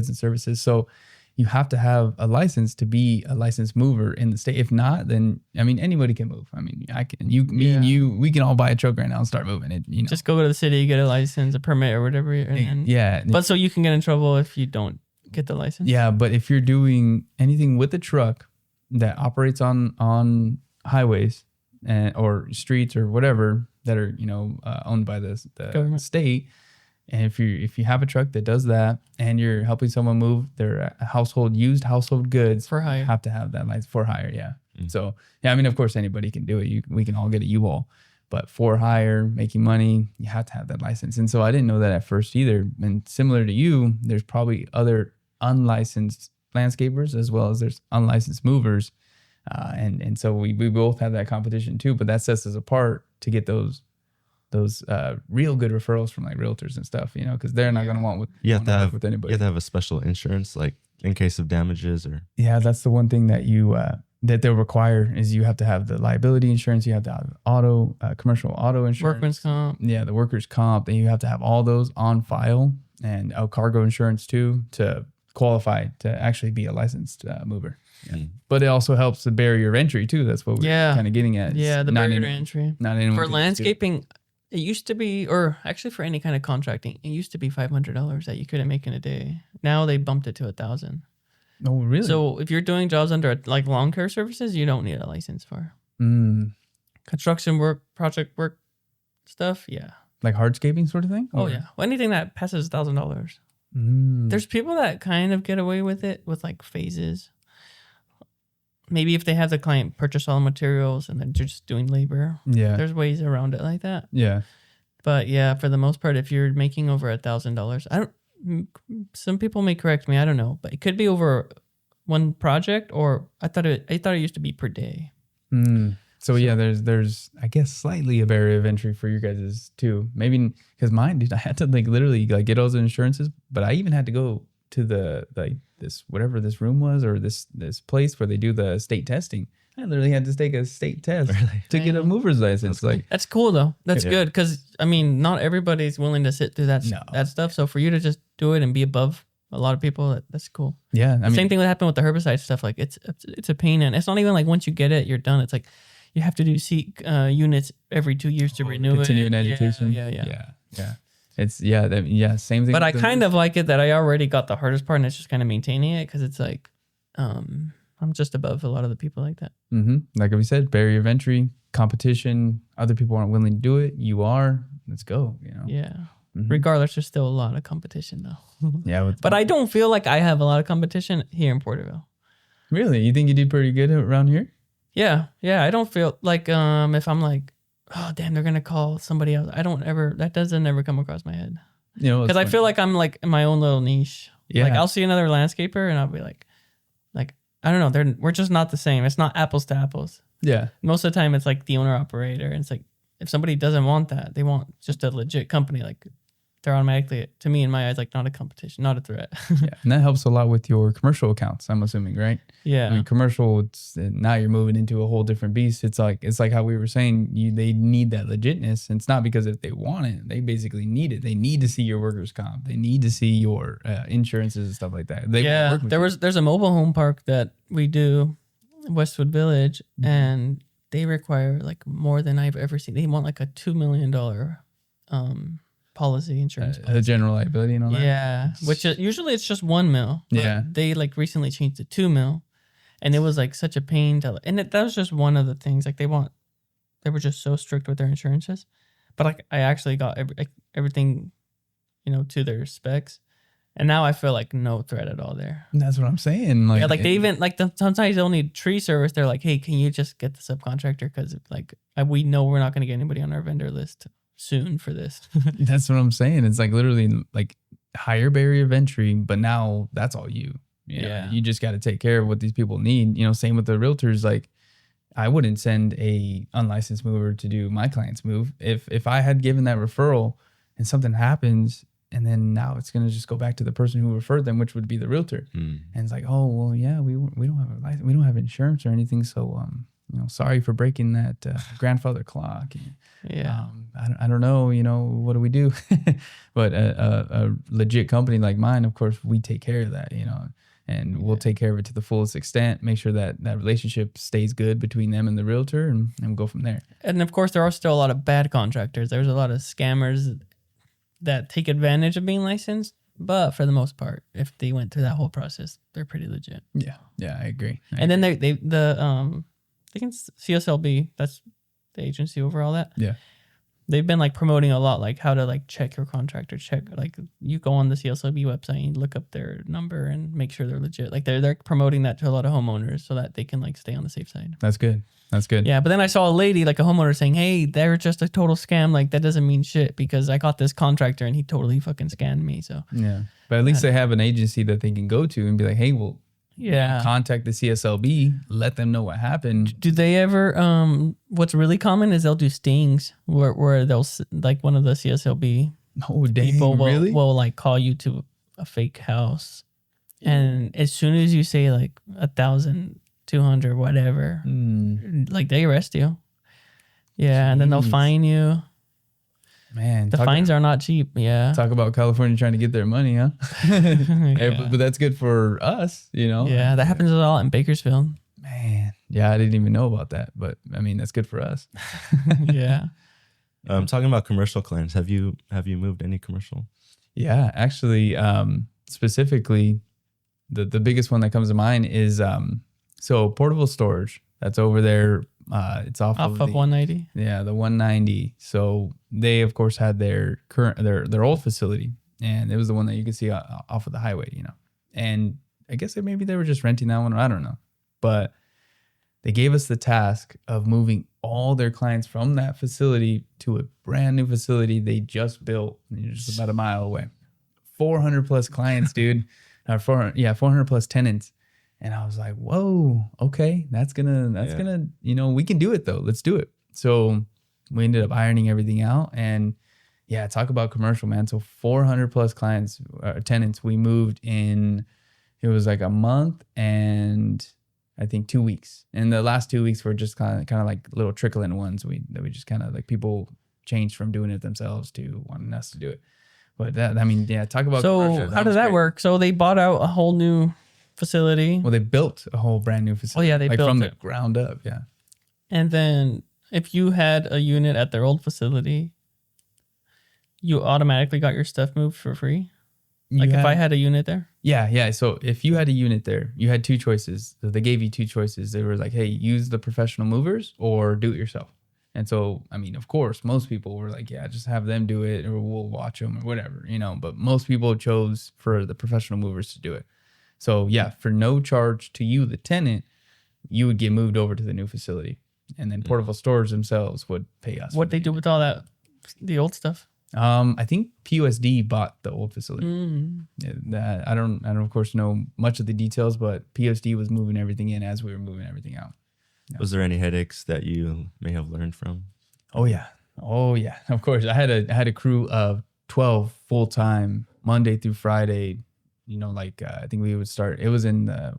and Services. So you have to have a license to be a licensed mover in the state. If not, then I mean anybody can move. I mean I can, me and you, we can all buy a truck right now and start moving it. You know, Just go to the city, get a license, a permit, or whatever. And yeah. But so you can get in trouble if you don't get the license. Yeah, but if you're doing anything with a truck that operates on highways or streets or whatever that are owned by the Government. state, and if you have a truck that does that and you're helping someone move their used household goods For hire. you have to have that license for hire. Yeah. So yeah, I mean, of course, anybody can do it. We can all get a U-Haul, but for hire, making money, you have to have that license. And so I didn't know that at first either. And similar to you, there's probably other unlicensed landscapers as well as there's unlicensed movers. And so we both have that competition too, but that sets us apart to get those real good referrals from like realtors and stuff, because they're not going to want You have to work have with anybody. You have to have a special insurance, like in case of damages or. Yeah, that's the one thing that that they'll require is you have to have the liability insurance. You have to have commercial auto insurance. Workman's comp. Yeah, the workers' comp. And you have to have all those on file and cargo insurance too to qualify to actually be a licensed mover. Yeah. But it also helps the barrier of entry too. That's what we're kind of getting at. Yeah, the barrier to entry. Not anyone For can landscaping, it used to be, or actually for any kind of contracting, it used to be $500 that you couldn't make in a day. Now they bumped it to $1,000. Oh, really? So if you're doing jobs under like lawn care services, you don't need a license for construction work, project work stuff. Yeah. Like hardscaping sort of thing? Oh yeah. Well, anything that passes $1,000. There's people that kind of get away with it with like phases. Maybe if they have the client purchase all the materials and then they're just doing labor. Yeah. There's ways around it like that. Yeah. But yeah, for the most part, if you're making over $1,000, some people may correct me, I don't know, but it could be over one project, or I thought it used to be per day. So yeah, there's I guess slightly a barrier of entry for you guys too. Maybe because mine, dude, I had to like literally like get all the insurances, but I even had to go to the like this whatever this room was or this place where they do the state testing. I literally had to take a state test to get a mover's license. Like that's cool though. That's Yeah. good because I mean, not everybody's willing to sit through that stuff. So for you to just do it and be above a lot of people, that's cool. yeah, I mean, Same thing that happened with the herbicide stuff. Like it's a pain, and it's not even like once you get it, you're done. It's like you have to do units every 2 years to renew continuing it. education. Yeah. It's same thing. But I with kind of like it that I already got the hardest part, and it's just kind of maintaining it because it's like, I'm just above a lot of the people like that. Like we said, barrier of entry, competition. Other people aren't willing to do it. You are. Let's go. You know. Yeah. Regardless, there's still a lot of competition though. Yeah. But I don't feel like I have a lot of competition here in Porterville. Really, you think you did pretty good around here? Yeah. I don't feel like if I'm like, oh damn, they're gonna call somebody else. That doesn't ever come across my head. You know, Because I feel like I'm like in my own little niche. Yeah. Like I'll see another landscaper and I'll be like I don't know, we're just not the same. It's not apples to apples. Yeah. Most of the time it's like the owner operator, and it's like if somebody doesn't want that, they want just a legit company, like they're automatically, to me in my eyes, like not a competition, not a threat. Yeah. And that helps a lot with your commercial accounts, I'm assuming, right? Yeah. I mean, commercial, now you're moving into a whole different beast. It's like how we were saying, they need that legitness. And it's not because if they want it, they basically need it. They need to see your workers' comp. They need to see your insurances and stuff like that. They yeah. work with There's a mobile home park that we do, Westwood Village, and they require like more than I've ever seen. They want like a $2 million policy, insurance policy. general liability and all that. Yeah, which usually it's just $1 million. Yeah. They like recently changed to $2 million, and it was like such a pain to. And that was just one of the things. Like they were just so strict with their insurances, but like I actually got everything, to their specs, and now I feel like no threat at all there. And that's what I'm saying. Like, Yeah, like they even like sometimes they'll need tree service. They're like, hey, can you just get the subcontractor because like we know we're not going to get anybody on our vendor list soon for this. That's what I'm saying. It's like literally like higher barrier of entry, but now that's all you. Yeah. You just got to take care of what these people need. Same with the realtors. Like I wouldn't send a unlicensed mover to do my client's move. If I had given that referral and something happens, and then now it's going to just go back to the person who referred them, which would be the realtor. And it's like, oh, well, yeah, we don't have a license. We don't have insurance or anything. So, sorry for breaking that grandfather clock. Yeah. I don't know, what do we do? But a legit company like mine, of course, we take care of that, and we'll take care of it to the fullest extent, make sure that relationship stays good between them and the realtor, and we'll go from there. And of course, there are still a lot of bad contractors. There's a lot of scammers that take advantage of being licensed. But for the most part, if they went through that whole process, they're pretty legit. Yeah, I agree. And then I think CSLB, that's the agency over all that. Yeah. They've been like promoting a lot, like how to like check your contractor, like you go on the CSLB website and you look up their number and make sure they're legit. Like they're promoting that to a lot of homeowners so that they can like stay on the safe side. That's good. Yeah, but then I saw a lady, like a homeowner, saying, hey, they're just a total scam. Like that doesn't mean shit because I got this contractor and he totally fucking scammed me. So yeah, but at least they have an agency that they can go to and be like, hey, well, yeah, contact the CSLB, let them know what happened. Do they ever? What's really common is they'll do stings where they'll like one of the CSLB people will like call you to a fake house, and as soon as you say like 1,200 whatever, like they arrest you. Yeah, and then they'll fine you. Man, the fines are not cheap. Yeah. Talk about California trying to get their money, huh? But that's good for us, Yeah, that happens a lot in Bakersfield. Man, yeah, I didn't even know about that, but I mean that's good for us. Yeah. Talking about commercial clients, have you moved any commercial? Yeah, actually, specifically, the biggest one that comes to mind is so Portable Storage. That's over there. It's off of 190. Yeah, the 190. So they of course had their their old facility, and it was the one that you could see off of the highway, And I guess maybe they were just renting that one, or I don't know. But they gave us the task of moving all their clients from that facility to a brand new facility they just built, just about a mile away. 400 plus clients, dude. 400 plus tenants. And I was like, whoa, okay, that's gonna, we can do it though. Let's do it. So we ended up ironing everything out. And yeah, talk about commercial, man. So 400 plus tenants, we moved in, it was like a month and I think 2 weeks. And the last 2 weeks were just kind of like little trickling ones. We just kind of like people changed from doing it themselves to wanting us to do it. But talk about So commercial. how did that work? So they bought out a whole new facility. Well, they built a whole brand new facility. Oh, yeah, they built from it. the ground up. Yeah. And then if you had a unit at their old facility, you automatically got your stuff moved for free. Like if I had a unit there? Yeah. So if you had a unit there, you had two choices. So they gave you two choices. They were like, hey, use the professional movers or do it yourself. And so, I mean, of course, most people were like, yeah, just have them do it or we'll watch them or whatever, But most people chose for the professional movers to do it. So yeah, for no charge to you, the tenant, you would get moved over to the new facility. And then Portable Storage themselves would pay us. What'd they do with all that, the old stuff? I think POSD bought the old facility. Yeah, I don't of course know much of the details, but POSD was moving everything in as we were moving everything out. Yeah. Was there any headaches that you may have learned from? Oh yeah. Of course, I had a crew of 12 full time Monday through Friday. I think we would start. It was in the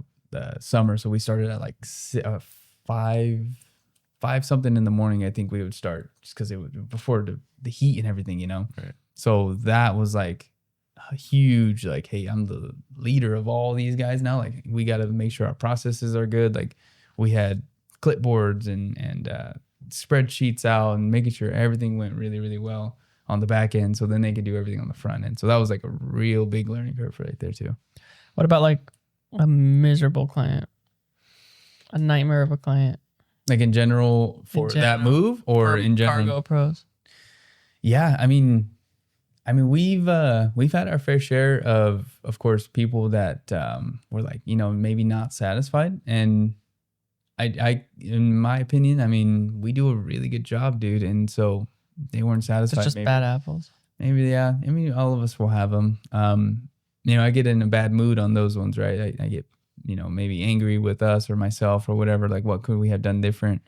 summer, so we started at like 5 something in the morning. I think we would start just because it was before the heat and everything, Right. So that was like a huge, like, hey, I'm the leader of all these guys now. Like, we got to make sure our processes are good. Like, we had clipboards and spreadsheets out and making sure everything went really, really well on the back end. So then they could do everything on the front end. So that was like a real big learning curve right there too. What about like a miserable client? A nightmare of a client? Like in general for that move or in general? Cargo Pros. Yeah, I mean, we've had our fair share of course, people that were like, maybe not satisfied. And I, in my opinion, I mean, we do a really good job, dude. And so they weren't satisfied. It's just bad apples. Maybe, yeah. I mean, all of us will have them. I get in a bad mood on those ones, right? I get, maybe angry with us or myself or whatever. Like, what could we have done different?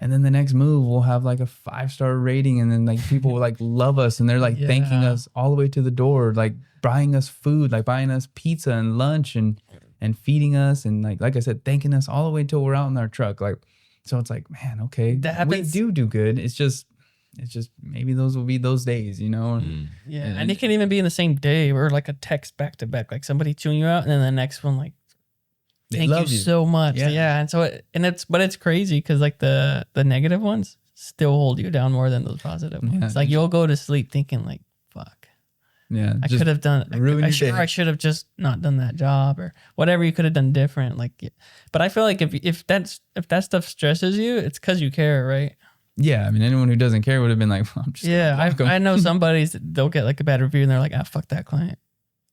And then the next move, we'll have like a 5-star rating. And then like people will like love us and they're like thanking us all the way to the door, like buying us food, like buying us pizza and lunch and feeding us. And like I said, thanking us all the way until we're out in our truck. Like, so it's like, man, okay, that happens. We do good. It's just maybe those will be those days, Yeah. And it can even be in the same day or like a text back to back, like somebody chewing you out. And then the next one, like, thank you so much. Yeah. And so it's crazy because like the negative ones still hold you down more than those positive ones. It's like you'll go to sleep thinking like, fuck. Yeah. I could have done I should have just not done that job or whatever you could have done different. Like, but I feel like if that stuff stresses you, it's because you care, right? Yeah. I mean, anyone who doesn't care would have been like, well, I'm just I know somebody's they'll get like a bad review and they're like, fuck that client.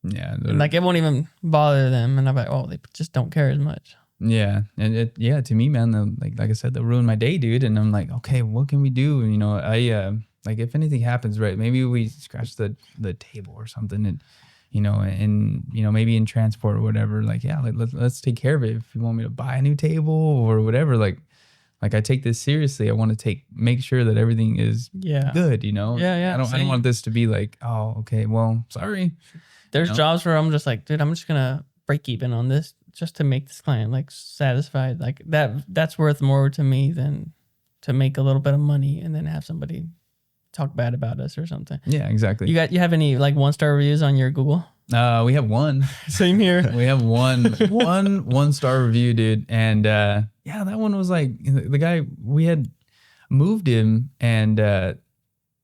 Yeah. Like it won't even bother them. And I'm like, oh, they just don't care as much. Yeah. And to me, man, like I said, they'll ruin my day, dude. And I'm like, okay, what can we do? I like if anything happens, right, maybe we scratch the table or something and, maybe in transport or whatever, like, yeah, let's take care of it. If you want me to buy a new table or whatever, like I take this seriously. I want to make sure that everything is good, Yeah. I don't want this to be like, oh, okay, well, sorry. There's jobs where I'm just like, dude, I'm just gonna break even on this just to make this client like satisfied. Like that's worth more to me than to make a little bit of money and then have somebody talk bad about us or something. Yeah, exactly. You have any like 1-star reviews on your Google? We have one. Same here. We have one 1-star review, dude. And that one was like the guy, we had moved him and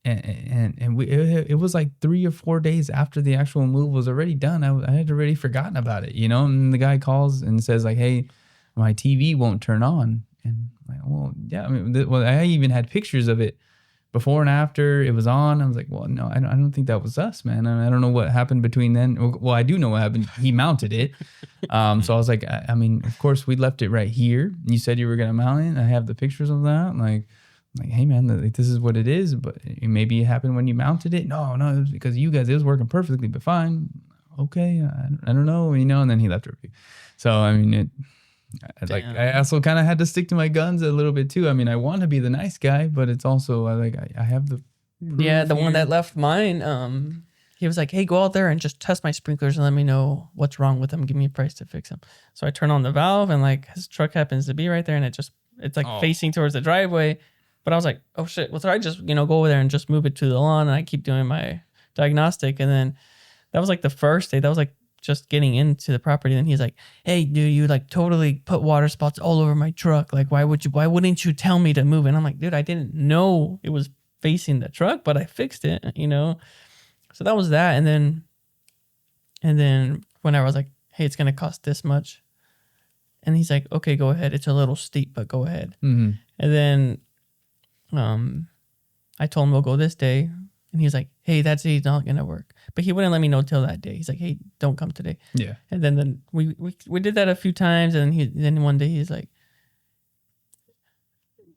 it was like 3 or 4 days after the actual move was already done. I had already forgotten about it, and the guy calls and says like, hey, my TV won't turn on. And I'm like, well, yeah, I mean, I even had pictures of it before and after it was on. I was like, well, no, I don't think that was us, man. I don't know what happened between then. Well, I do know what happened. He mounted it. So I was like, I mean, of course we left it right here. You said you were going to mount it. I have the pictures of that. Like, hey man, this is what it is, but maybe it happened when you mounted it. No, it was because you guys, it was working perfectly, but fine. okay, I don't know, and then he left a review. So, I mean, I also kind of had to stick to my guns a little bit too. I mean, I want to be the nice guy, but it's also I have the the one that left mine. He was like, "Hey, go out there and just test my sprinklers and let me know what's wrong with them. Give me a price to fix them." So I turn on the valve and like his truck happens to be right there, and it's like facing towards the driveway. But I was like, "Oh shit! Well, so I just go over there and just move it to the lawn." And I keep doing my diagnostic, and then that was like the first day. That was like just getting into the property. And he's like, "Hey, dude, you like totally put water spots all over my truck. Like, why wouldn't you tell me to move it?" And I'm like, "Dude, I didn't know it was facing the truck, but I fixed it, So that was that. And then whenever I was like, "Hey, it's going to cost this much." And he's like, "Okay, go ahead. It's a little steep, but go ahead." Mm-hmm. And then I told him we'll go this day. And he's like, "Hey, that's not going to work." But he wouldn't let me know till that day. He's like, "Hey, don't come today." Yeah. And then we did that a few times. And then one day he's like,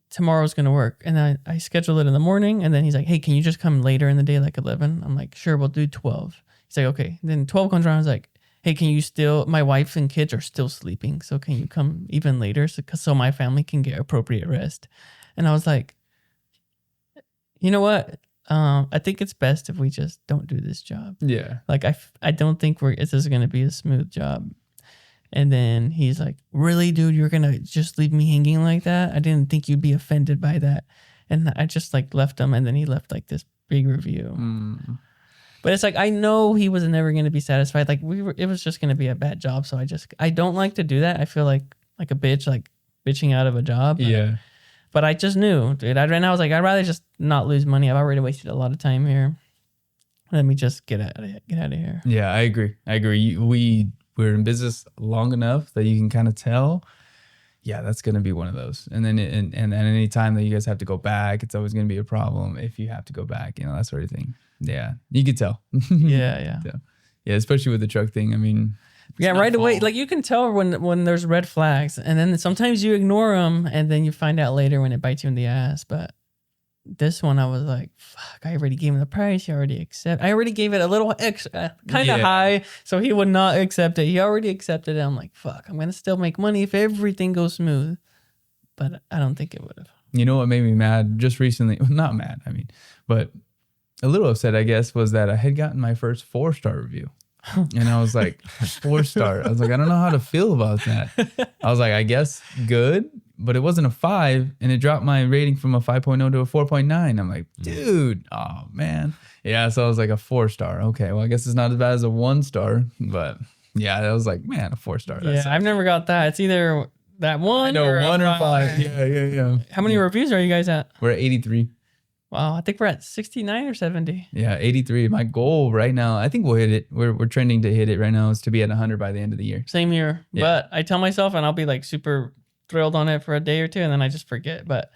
"Tomorrow's going to work." And I scheduled it in the morning. And then he's like, "Hey, can you just come later in the day, like 11? I'm like, "Sure, we'll do 12. He's like, "Okay." And then 12 comes around. I was like, "Hey, can you my wife and kids are still sleeping. So can you come even later so my family can get appropriate rest?" And I was like, "You know what? I think it's best if we just don't do this job." Yeah. Like, I don't think this is going to be a smooth job. And then he's like, "Really, dude, you're going to just leave me hanging like that? I didn't think you'd be offended by that." And I just like left him. And then he left like this big review. But it's like, I know he was never going to be satisfied. Like it was just going to be a bad job. So I don't like to do that. I feel like a bitch, like bitching out of a job. Yeah. But I just knew, dude. Right now I was like, I'd rather just not lose money. I've already wasted a lot of time here. Let me just get out of here. Yeah, I agree. We're in business long enough that you can kind of tell, yeah, that's going to be one of those. And then and any time that you guys have to go back, it's always going to be a problem if you have to go back, that sort of thing. Yeah, you could tell. Yeah. Yeah, especially with the truck thing. I mean, yeah, right away. Like you can tell when there's red flags, and then sometimes you ignore them, and then you find out later when it bites you in the ass. But this one, I was like, "Fuck!" I already gave him the price. He already accepted. I already gave it a little extra, kind of high, so he would not accept it. He already accepted it. I'm like, "Fuck!" I'm gonna still make money if everything goes smooth, but I don't think it would have. You know what made me mad just recently? Not mad, I mean, but a little upset, I guess, was that I had gotten my first 4-star review. And I was like, 4-star. I was like, I don't know how to feel about that. I was like, I guess good, but it wasn't a 5, and it dropped my rating from a 5.0 to a 4.9. I'm like, dude, oh man. Yeah, so I was like a 4-star. Okay, well, I guess it's not as bad as a 1-star, but yeah, I was like, man, a 4-star. Yeah, I've never got that. It's either that one or 1 or 5. Yeah. How many reviews are you guys at? We're at 83. Wow, I think we're at 69 or 70. Yeah, 83. My goal right now, I think we'll hit it. We're trending to hit it right now, is to be at 100 by the end of the year. Same year. Yeah. But I tell myself, and I'll be like super thrilled on it for a day or two, and then I just forget. But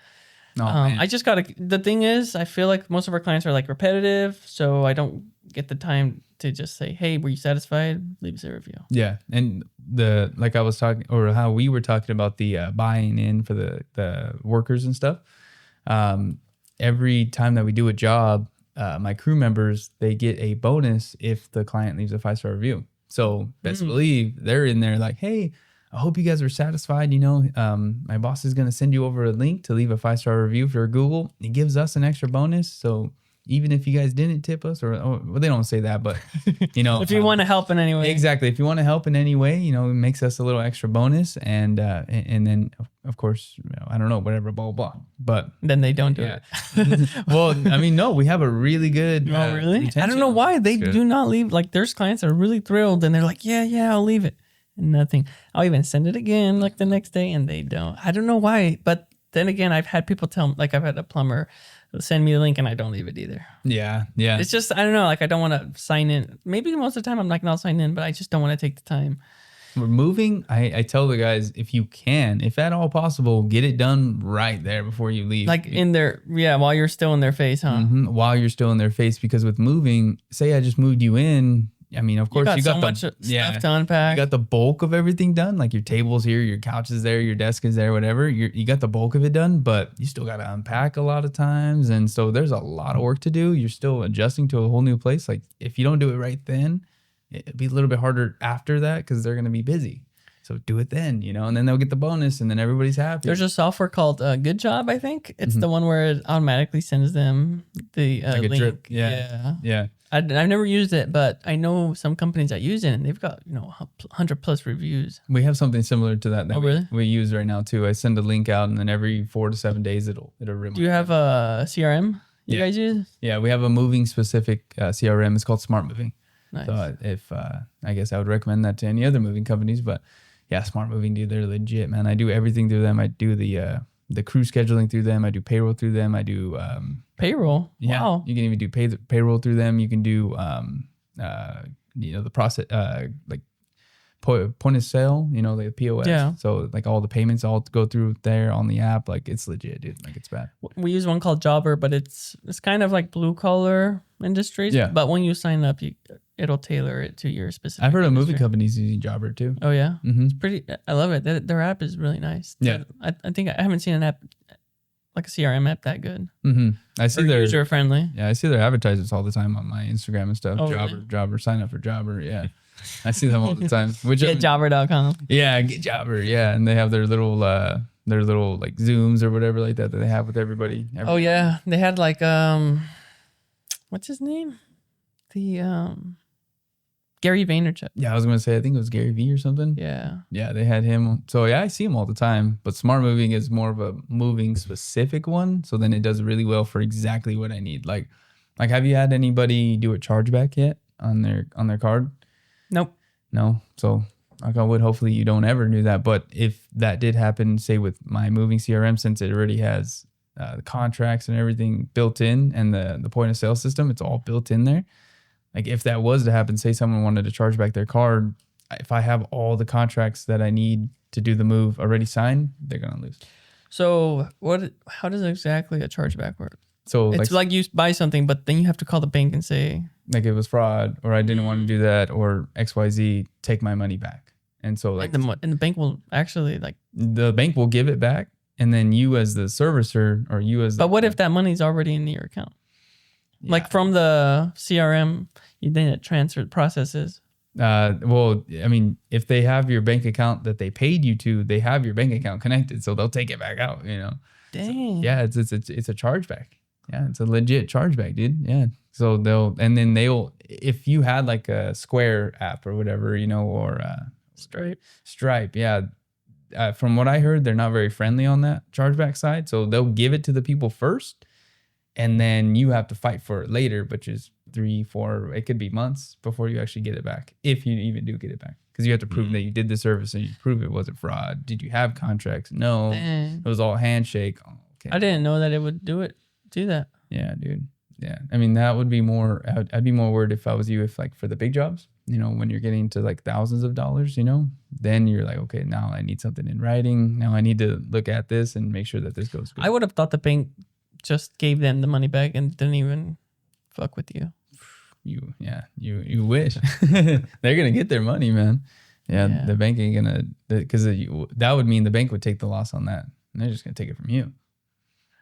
I just got to, the thing is, I feel like most of our clients are like repetitive, so I don't get the time to just say, "Hey, were you satisfied? Leave us a review." Yeah. And like I was talking, or how we were talking about the buying in for the workers and stuff. Every time that we do a job, my crew members, they get a bonus if the client leaves a 5-star review. So best believe they're in there like, "Hey, I hope you guys are satisfied. My boss is going to send you over a link to leave a 5-star review for Google. It gives us an extra bonus. So even if you guys didn't tip us, well, they don't say that, but if you want to help in any way, exactly. If you want to help in any way, it makes us a little extra bonus, and then of course, I don't know, whatever, blah blah blah. But then they don't do it. Well, I mean, no, we have a really good. Oh, really? I don't know why they do not leave. Like, there's clients that are really thrilled, and they're like, "Yeah, I'll leave it," and nothing. I'll even send it again, like the next day, and they don't. I don't know why, but then again, I've had people tell, like, I've had a plumber send me the link and I don't leave it either. Yeah. It's just, I don't know, like I don't want to sign in. Maybe most of the time I'm like, "I'll sign in," but I just don't want to take the time. We're moving. I tell the guys, if you can, if at all possible, get it done right there before you leave. Like in their, while you're still in their face, huh? Mm-hmm, while you're still in their face, because with moving, say I just moved you in, I mean, of course, you got so much stuff to unpack. You got the bulk of everything done. Like your table's here, your couch is there, your desk is there, whatever. You got the bulk of it done, but you still got to unpack a lot of times. And so there's a lot of work to do. You're still adjusting to a whole new place. Like if you don't do it right then, it'd be a little bit harder after that because they're going to be busy. So do it then, and then they'll get the bonus and then everybody's happy. There's a software called Good Job, I think. It's the one where it automatically sends them the like a link. drip. Yeah. I've never used it, but I know some companies that use it and they've got, 100+ reviews. We have something similar to that. Oh, really? We use right now too. I send a link out and then every 4 to 7 days it'll remind. Do you have a CRM you Yeah. guys use? Yeah, we have a moving specific CRM. It's called Smart Moving. Nice. So if I guess I would recommend that to any other moving companies, but yeah, Smart Moving, dude, they're legit, man. I do everything through them. I do the crew scheduling through them. I do payroll through them. I do Payroll? yeah. Wow. You can even do payroll through them. You can do the process like point of sale, like the POS. Yeah. So like all the payments all go through there on the app. Like it's legit, dude. Like it's bad. We use one called Jobber, but it's kind of like blue collar industries. Yeah. But when you sign up, it'll tailor it to your specific I've heard of moving industry. companies using Jobber too. Oh yeah. Mm-hmm. I love it. Their app is really nice. Yeah. I think I haven't seen an app like a CRM app that good. Mm-hmm. I see their user friendly. Yeah, I see their advertisements all the time on my Instagram and stuff. Oh, Jobber, really? Jobber, sign up for Jobber. Yeah, I see them all the time. Which Getjobber.com. yeah, get Jobber. Yeah, and they have their little like Zooms or whatever like that they have with everybody. Oh yeah, they had like what's his name? The Gary Vaynerchuk. Yeah, I was gonna say I think it was Gary Vee or something. Yeah. Yeah, they had him. So yeah, I see him all the time. But Smart Moving is more of a moving specific one. So then it does really well for exactly what I need. Like have you had anybody do a chargeback yet on their card? Nope. No. So like I would hopefully you don't ever do that. But if that did happen, say with my moving CRM, since it already has the contracts and everything built in and the point of sale system, it's all built in there. Like if that was to happen, say someone wanted to charge back their card, if I have all the contracts that I need to do the move already signed, they're gonna lose. So how does exactly a chargeback work? So It's like you buy something, but then you have to call the bank and say, like it was fraud, or I didn't want to do that, or XYZ, take my money back. And so like and the bank will actually like. the bank will give it back, and then you as the servicer or you as But what if that money's already in your account? Yeah. Like from the CRM, then it processes. Well, I mean, if they have your bank account that they paid you to, they have your bank account connected, so they'll take it back out. Dang. Yeah, it's a chargeback. Yeah, it's a legit chargeback, dude. Yeah. So they'll if you had like a Square app or whatever, or Stripe. Yeah. From what I heard, they're not very friendly on that chargeback side. So they'll give it to the people first, and then you have to fight for it later, which is 3-4, it could be months before you actually get it back, if you even do get it back. Because you have to prove that you did the service and you prove it wasn't fraud. Did you have contracts? No. Dang. It was all handshake. Oh, okay. I didn't know that it would do that. Yeah, dude. Yeah. I mean, that would be more, I'd be more worried if I was you, if like for the big jobs, when you're getting to like thousands of dollars, then you're like, okay, now I need something in writing. Now I need to look at this and make sure that this goes good. I would have thought the bank just gave them the money back and didn't even fuck with you. You wish. They're going to get their money, man. Yeah. The bank ain't going to, because that would mean the bank would take the loss on that. And they're just going to take it from you.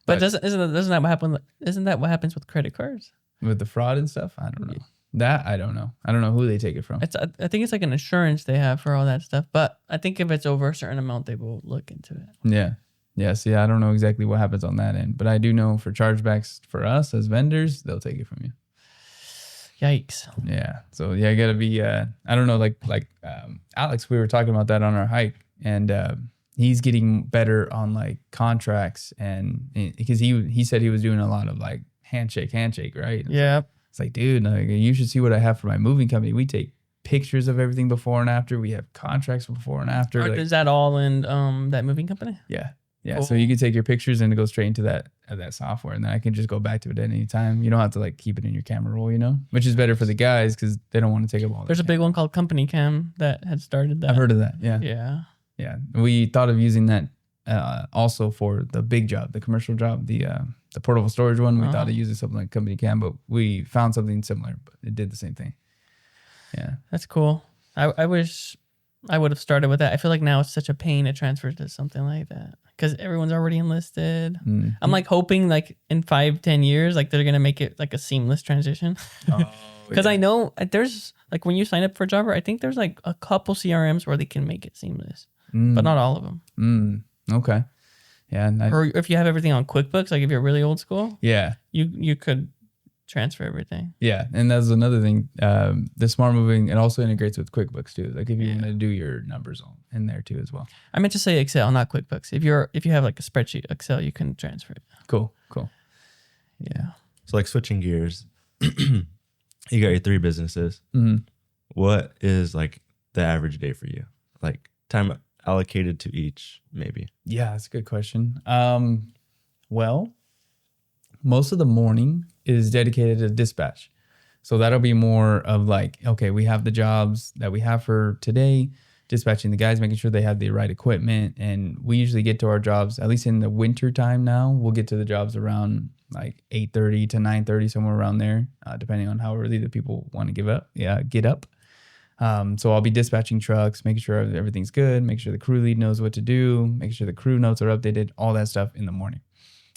But isn't that what happens? Isn't that what happens with credit cards? With the fraud and stuff? I don't know. That I don't know. I don't know who they take it from. I think it's like an insurance they have for all that stuff. But I think if it's over a certain amount, they will look into it. Yeah. Yeah. See, I don't know exactly what happens on that end, but I do know for chargebacks for us as vendors, they'll take it from you. Yikes. Yeah. So yeah, I gotta be. I don't know. Like Alex, we were talking about that on our hike, and he's getting better on like contracts, and because he said he was doing a lot of like handshake, right? Yeah. It's like, dude, like, you should see what I have for my moving company. We take pictures of everything before and after. We have contracts before and after. Is that all in that moving company? Yeah. Yeah. Cool. So you can take your pictures and it goes straight into that software, and then I can just go back to it at any time. You don't have to like keep it in your camera roll, which is better for the guys because they don't want to take up all. There's a big one called Company Cam that had started that. I've heard of that. Yeah. Yeah. Yeah. We thought of using that also for the big job, the commercial job, the portable storage one. We thought of using something like Company Cam, but we found something similar, but it did the same thing. Yeah. That's cool. I wish I would have started with that. I feel like now it's such a pain to transfer to something like that because everyone's already enlisted. I'm like hoping like in 5-10 years, like they're going to make it like a seamless transition. Because I know there's like when you sign up for Jobber, I think there's like a couple CRMs where they can make it seamless, but not all of them. Okay. Yeah. Or if you have everything on QuickBooks, like if you're really old school, yeah. you could transfer everything. Yeah. And that's another thing. The Smart Moving, it also integrates with QuickBooks too. Like if you want to do your numbers in there too as well. I meant to say Excel, not QuickBooks. If you have like a spreadsheet, Excel, you can transfer it. Cool. Yeah. So like switching gears, you got your 3 businesses. Mm-hmm. What is like the average day for you? Like time allocated to each, maybe. Yeah, that's a good question. Well, most of the morning is dedicated to dispatch. So that'll be more of like, okay, we have the jobs that we have for today, dispatching the guys, making sure they have the right equipment. And we usually get to our jobs, at least in the winter time now, we'll get to the jobs around like 8:30 to 9:30, somewhere around there, depending on how early the people want to get up. So I'll be dispatching trucks, making sure everything's good, making sure the crew lead knows what to do, making sure the crew notes are updated, all that stuff in the morning.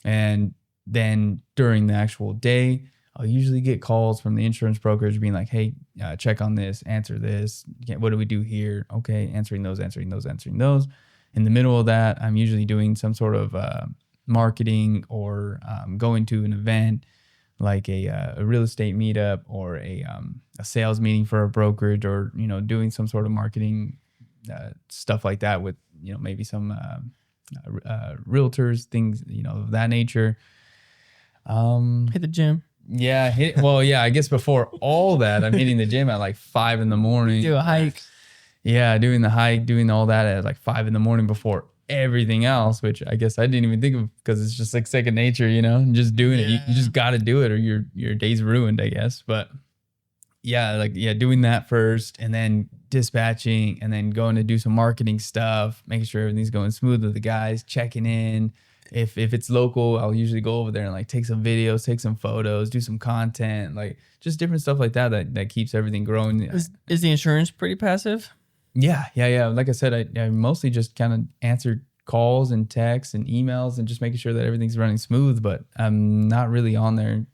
And then during the actual day, I'll usually get calls from the insurance brokers being like, hey, check on this, answer this. What do we do here? Okay, answering those. In the middle of that, I'm usually doing some sort of marketing or going to an event like a real estate meetup or a sales meeting for a brokerage, or doing some sort of marketing stuff like that with maybe some realtors, things of that nature. Hit the gym. Yeah. I guess before all that, I'm hitting the gym at like 5 a.m. Do a hike. Yeah, doing the hike, doing all that at like 5 a.m. before everything else, which I guess I didn't even think of because it's just like second nature, just doing it. You just got to do it or your day's ruined, I guess. But doing that first and then dispatching and then going to do some marketing stuff, making sure everything's going smooth with the guys, checking in. If it's local, I'll usually go over there and like take some videos, take some photos, do some content, like just different stuff like that keeps everything growing. Is the insurance pretty passive? Yeah. Like I said, I mostly just kind of answer calls and texts and emails and just making sure that everything's running smooth, but I'm not really on there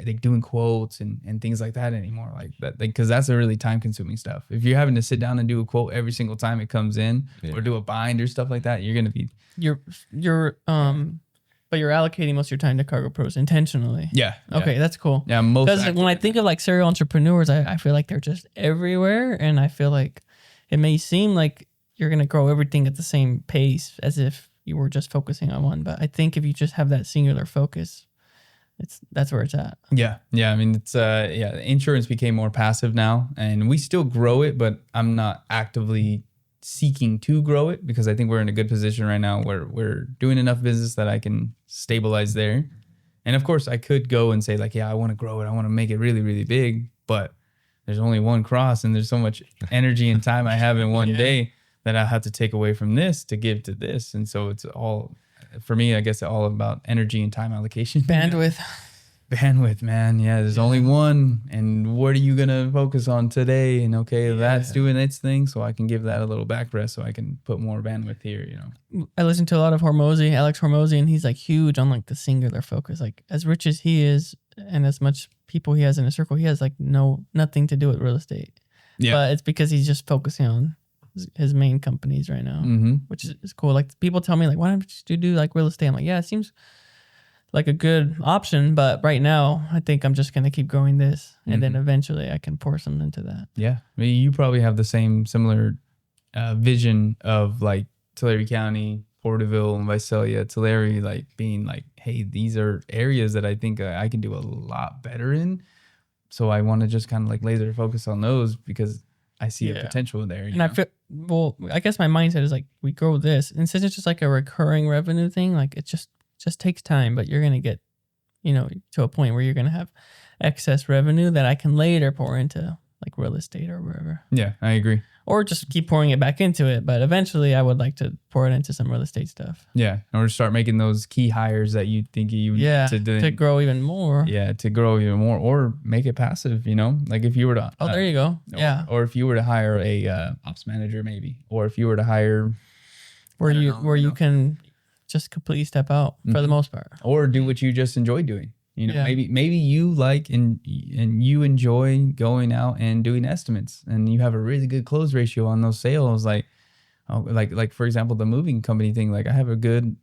like doing quotes and things like that anymore, like that, because that's a really time consuming stuff. If you're having to sit down and do a quote every single time it comes in or do a bind or stuff like that, you're going to be... But you're allocating most of your time to Cargo Pros intentionally. Yeah. Okay, that's cool. Yeah, because when I think of like serial entrepreneurs, I feel like they're just everywhere, and I feel like it may seem like you're gonna grow everything at the same pace as if you were just focusing on one. But I think if you just have that singular focus, that's where it's at. Yeah. I mean, it's insurance became more passive now, and we still grow it, but I'm not actively seeking to grow it because I think we're in a good position right now where we're doing enough business that I can stabilize there. And of course I could go and say like, yeah, I want to grow it. I want to make it really, really big, but there's only one cross and there's so much energy and time I have in one day that I have to take away from this to give to this. And so it's all, for me, I guess all about energy and time allocation. Bandwidth, man. Yeah, there's only one. And what are you going to focus on today? And that's doing its thing. So I can give that a little back rest so I can put more bandwidth here, I listen to a lot of Alex Hormozy, and he's like huge on like the singular focus. Like as rich as he is and as much people he has in a circle, he has like nothing to do with real estate. Yeah. But it's because he's just focusing on his main companies right now, which is cool. Like people tell me like, why don't you do like real estate? I'm like, yeah, it seems like a good option, but right now I think I'm just going to keep growing this and then eventually I can pour something into that. Yeah. I mean, you probably have the similar vision of like Tulare County, Porterville, and Visalia, Tulare, like being like, hey, these are areas that I think I can do a lot better in. So I want to just kind of like laser focus on those because I see a potential there. And I feel, I guess my mindset is like, we grow this and since it's just like a recurring revenue thing, like it just takes time, but you're going to get, to a point where you're going to have excess revenue that I can later pour into like real estate or wherever. Yeah, I agree. Or just keep pouring it back into it. But eventually I would like to pour it into some real estate stuff. Yeah, or start making those key hires that you think you Yeah. to do. To grow even more. Yeah, to grow even more, or make it passive. You know, like if you were to Oh, there you go. Yeah. or if you were to hire a ops manager, maybe, or if you were to hire Where don't you know, where you you know. can just completely step out for the most part. or do what you just enjoy doing. You know, Yeah. maybe you like and you enjoy going out and doing estimates, and you have a really good close ratio on those sales. Like for example, the moving company thing. Like I have a good,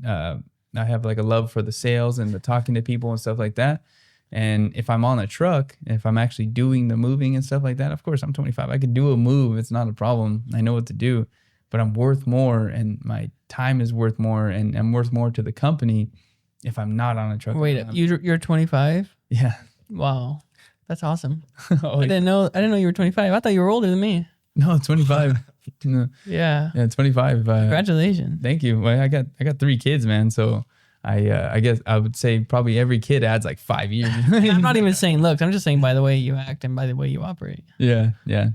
I have like a love for the sales and the talking to people and stuff like that. And if I'm on a truck, if I'm actually doing the moving and stuff like that, of course I'm 25. I could do a move. It's not a problem. I know what to do, but I'm worth more, and my time is worth more, and I'm worth more to the company if I'm not on a truck. Wait, you're 25? Yeah. Wow. That's awesome. Oh, I didn't know you were 25. I thought you were older than me. no, 25. No, Yeah. yeah, 25. Congratulations. Thank you. Well, I got 3 kids, man. So I guess I would say probably every kid adds like 5 years. I'm not even saying looks. I'm just saying by the way you act and by the way you operate. Yeah.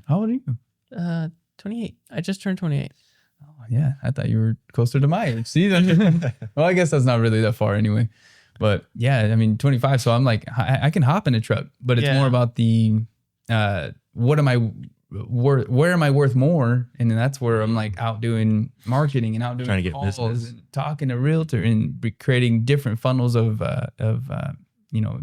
How old are you? 28. I just turned 28. Oh, yeah, I thought you were closer to my age. See, well, I guess that's not really that far anyway. But yeah, I mean, 25. So I'm like, I can hop in a truck, but it's more about the what am I worth? Where am I worth more? And then that's where I'm like out doing marketing and out doing Trying to get calls business. and talking to realtor and creating different funnels of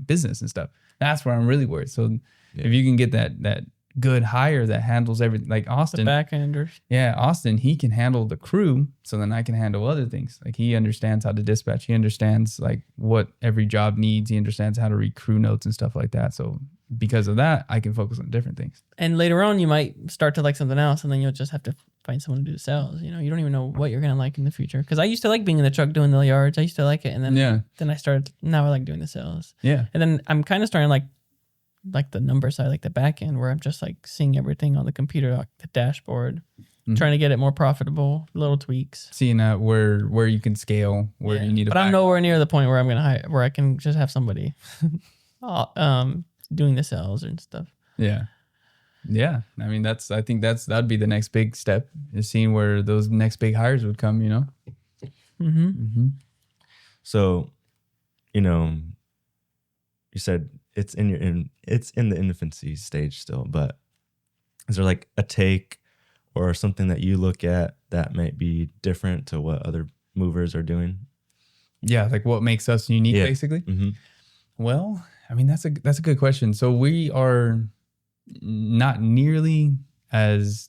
business and stuff. That's where I'm really worth. So if you can get that good hire that handles everything, like Austin. The backenders. Yeah, Austin, he can handle the crew, so then I can handle other things. Like he understands how to dispatch. He understands like what every job needs. He understands how to read crew notes and stuff like that. So because of that, I can focus on different things. And later on, you might start to like something else, and then you'll just have to find someone to do the sales. You know, you don't even know what you're gonna like in the future. Because I used to like being in the truck doing the yards. I used to like it, and then I started. Now I like doing the sales. Yeah. And then I'm kind of starting like the number side, like the back end, where I'm just like seeing everything on the computer, like the dashboard, trying to get it more profitable, little tweaks. Seeing where you can scale, where you need to. But I'm nowhere near the point where I'm gonna hire, where I can just have somebody, doing the sales and stuff. Yeah. I mean, I think that'd be the next big step, is seeing where those next big hires would come. You know. Mm-hmm. So, you said it's in the infancy stage still, but is there like a take or something that you look at that might be different to what other movers are doing? Yeah, like what makes us unique, basically. Mm-hmm. Well, I mean, that's a good question. So we are not nearly as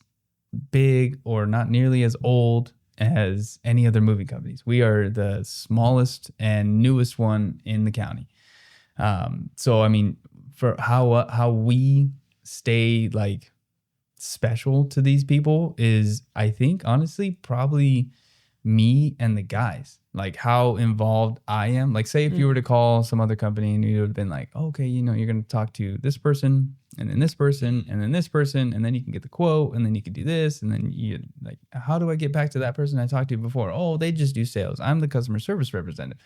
big or not nearly as old as any other moving companies. We are the smallest and newest one in the county. So I mean, for how we stay like special to these people is, I think, honestly, probably me and the guys. Like how involved I am. Like say if you were to call some other company and you would have been like, okay, you're going to talk to this person and then this person and then this person, and then you can get the quote, and then you can do this, and then you like, how do I get back to that person I talked to before? Oh, they just do sales. I'm the customer service representative.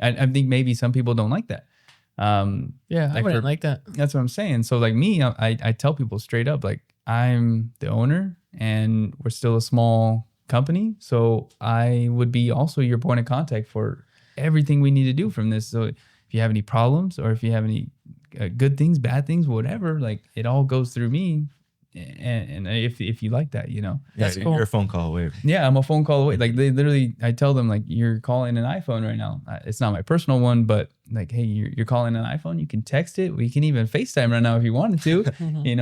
I think maybe some people don't like that. Yeah, I wouldn't like that. That's what I'm saying. So like me, I tell people straight up, like I'm the owner and we're still a small company. So I would be also your point of contact for everything we need to do from this. So if you have any problems or if you have any good things, bad things, whatever, like it all goes through me. And if you like that, That's cool. You're a phone call away. Yeah, I'm a phone call away. Like they literally, I tell them like, you're calling an iPhone right now. It's not my personal one, but like, hey, you're calling an iPhone. You can text it. We can even FaceTime right now if you wanted to.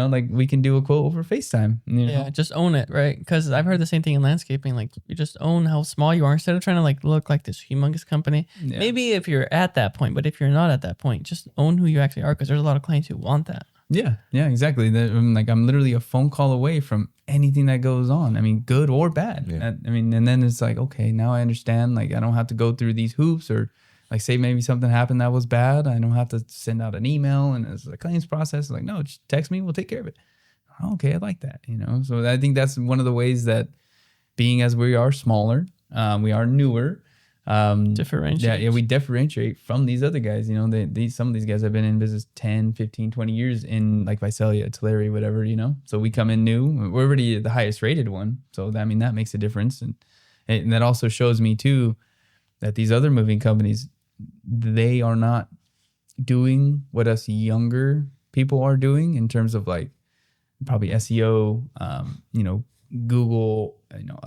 Like we can do a quote over FaceTime. Yeah, just own it, right? Because I've heard the same thing in landscaping. Like you just own how small you are instead of trying to like look like this humongous company. Yeah. Maybe if you're at that point, but if you're not at that point, just own who you actually are. Because there's a lot of clients who want that. Yeah, exactly. I'm literally a phone call away from anything that goes on. I mean, good or bad. Yeah. And then it's like, okay, now I understand. Like, I don't have to go through these hoops, or like, say maybe something happened that was bad. I don't have to send out an email and it's a claims process. Like, no, just text me. We'll take care of it. Okay, I like that. So I think that's one of the ways that being as we are smaller, we are newer. Differentiate. Yeah, we differentiate from these other guys. You know, some of these guys have been in business 10, 15, 20 years in like Visalia, Tulare, whatever, you know. So we come in new. We're already the highest rated one. So that, I mean, that makes a difference. And that also shows me too that these other moving companies, they are not doing what us younger people are doing in terms of like probably SEO, you know, Google, you know,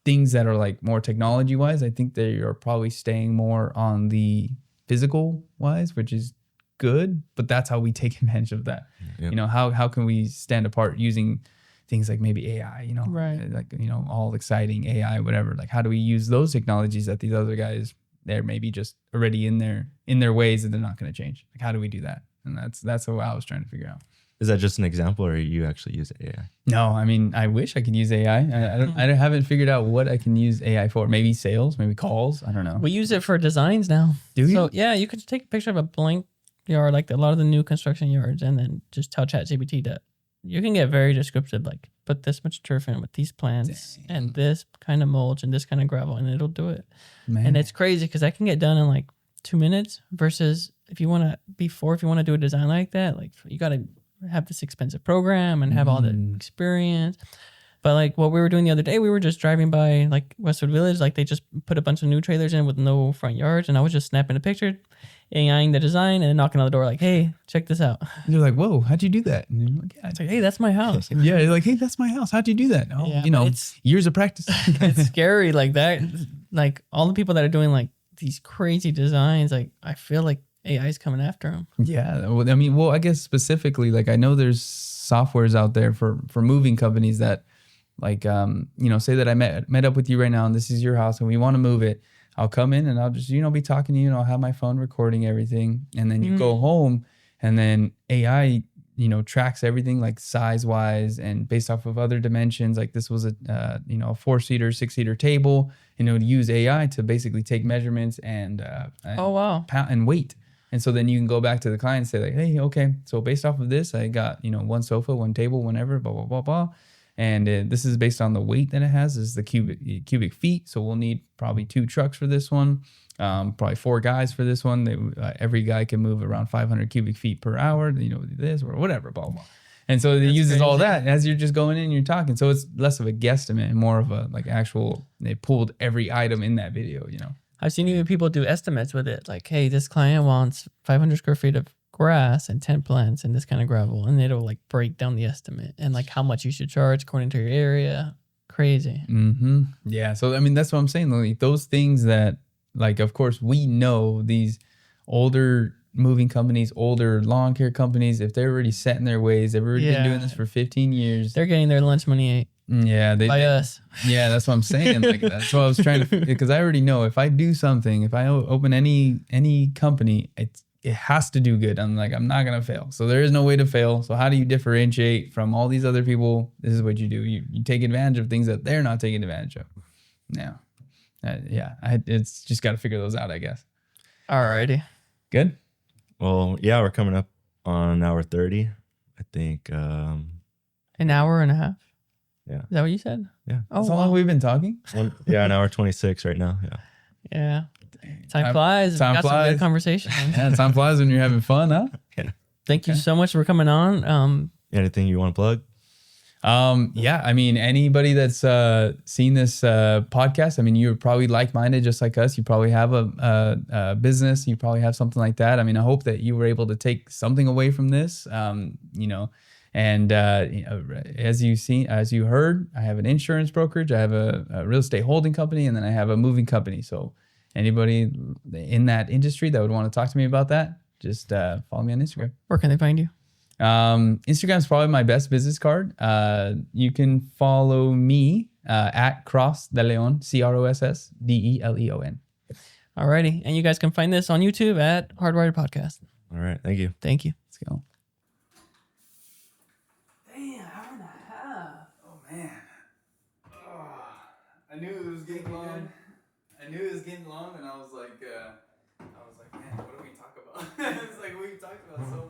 things that are like more technology wise. I think they are probably staying more on the physical wise, which is good, but that's how we take advantage of that. Yep. You know, how can we stand apart using things like maybe AI, you know, Right. like, you know, all exciting AI, whatever, like how do we use those technologies that these other guys, they're maybe just already in their ways and they're not going to change. Like, how do we do that? And that's what I was trying to figure out. Is that just an example, or you actually use AI? No, I mean, I wish I could use AI. I haven't figured out what I can use AI for. Maybe sales, maybe calls. I don't know. We use it for designs now. Do you? So yeah, you could take a picture of a blank yard, like a lot of the new construction yards, and then just tell ChatGPT that you can get very descriptive, like put this much turf in with these plants and this kind of mulch and this kind of gravel, and it'll do it. Man. And it's crazy because that can get done in like 2 minutes versus if you want to do a design like that, like you got to have this expensive program and have all the experience. But like what we were doing the other day, we were just driving by like Westwood Village, like they just put a bunch of new trailers in with no front yards, and I was just snapping a picture, AIing the design, and then knocking on the door like, "Hey, check this out." You're like, "Whoa, how'd you do that?" And you're like, "Yeah, It's like, "Hey, that's my house." yeah." You're like, "Hey, that's my house. How'd you do that?" Oh, Yeah, you know, it's- years of practice. It's scary like that. Like all the people that are doing like these crazy designs, like I feel like AI is coming after them. Yeah, well, I mean, well, I guess specifically, like I know there's softwares out there for moving companies that, like, you know, say that I met up with you right now, and this is your house, and we want to move it. I'll come in and I'll just, you know, be talking to you, and I'll have my phone recording everything, and then you go home, and then AI, you know, tracks everything like size wise and based off of other dimensions. Like this was a, you know, a 4-seater, 6-seater table, and it would use AI to basically take measurements and Oh wow. pound and weight. And so then you can go back to the client and say like, hey, okay, so based off of this, I got, you know, 1 sofa, 1 table, whenever, blah, blah, blah, blah. And this is based on the weight that it has, this is the cubic feet. So we'll need probably 2 trucks for this one, probably 4 guys for this one. Every guy can move around 500 cubic feet per hour, you know, this or whatever, blah, blah. And so it uses all that as you're just going in and you're talking. So it's less of a guesstimate and more of a like actual, they pulled every item in that video, you know. I've seen even people do estimates with it. Like, hey, this client wants 500 square feet of grass and 10 plants and this kind of gravel. And it'll like break down the estimate and like how much you should charge according to your area. Crazy. Mm-hmm. Yeah. So, I mean, that's what I'm saying. Like, those things that, like, of course, we know these older moving companies, older lawn care companies, if they're already set in their ways, they've already been doing this for 15 years. They're getting their lunch money Yeah, by us. Yeah, that's what I'm saying. Like that's what I was trying to, because I already know if I do something, if I open any company, it has to do good. I'm like, I'm not gonna fail. So there is no way to fail. So how do you differentiate from all these other people? This is what you do. You take advantage of things that they're not taking advantage of. Yeah, it's just got to figure those out, I guess. Alrighty. Good. Well, yeah, we're coming up on hour 30. I think. An hour and a half. Yeah. Is that what you said? Yeah. Oh, That's how long we've been talking. Yeah, an hour 26 right now. Yeah. Yeah. Time flies. Time We got some flies. good conversation. Yeah, time flies when you're having fun, huh? Thank you so much for coming on. Anything you want to plug? Yeah, I mean, anybody that's seen this podcast, I mean, you're probably like-minded just like us. You probably have a business. You probably have something like that. I mean, I hope that you were able to take something away from this, you know, and you know, as you heard, I have an insurance brokerage. I have a real estate holding company, and then I have a moving company. So anybody in that industry that would want to talk to me about that, just follow me on Instagram. Where can they find you? Instagram is probably my best business card. You can follow me at Cross de Leon, CrossDeleon. Alrighty. And you guys can find this on YouTube at Hardwired Podcast. All right. Thank you. Thank you. Let's go. Damn, hour and a half. Oh man, I knew it was getting long. And I was like, man, what do we talk about? It's like we talked about so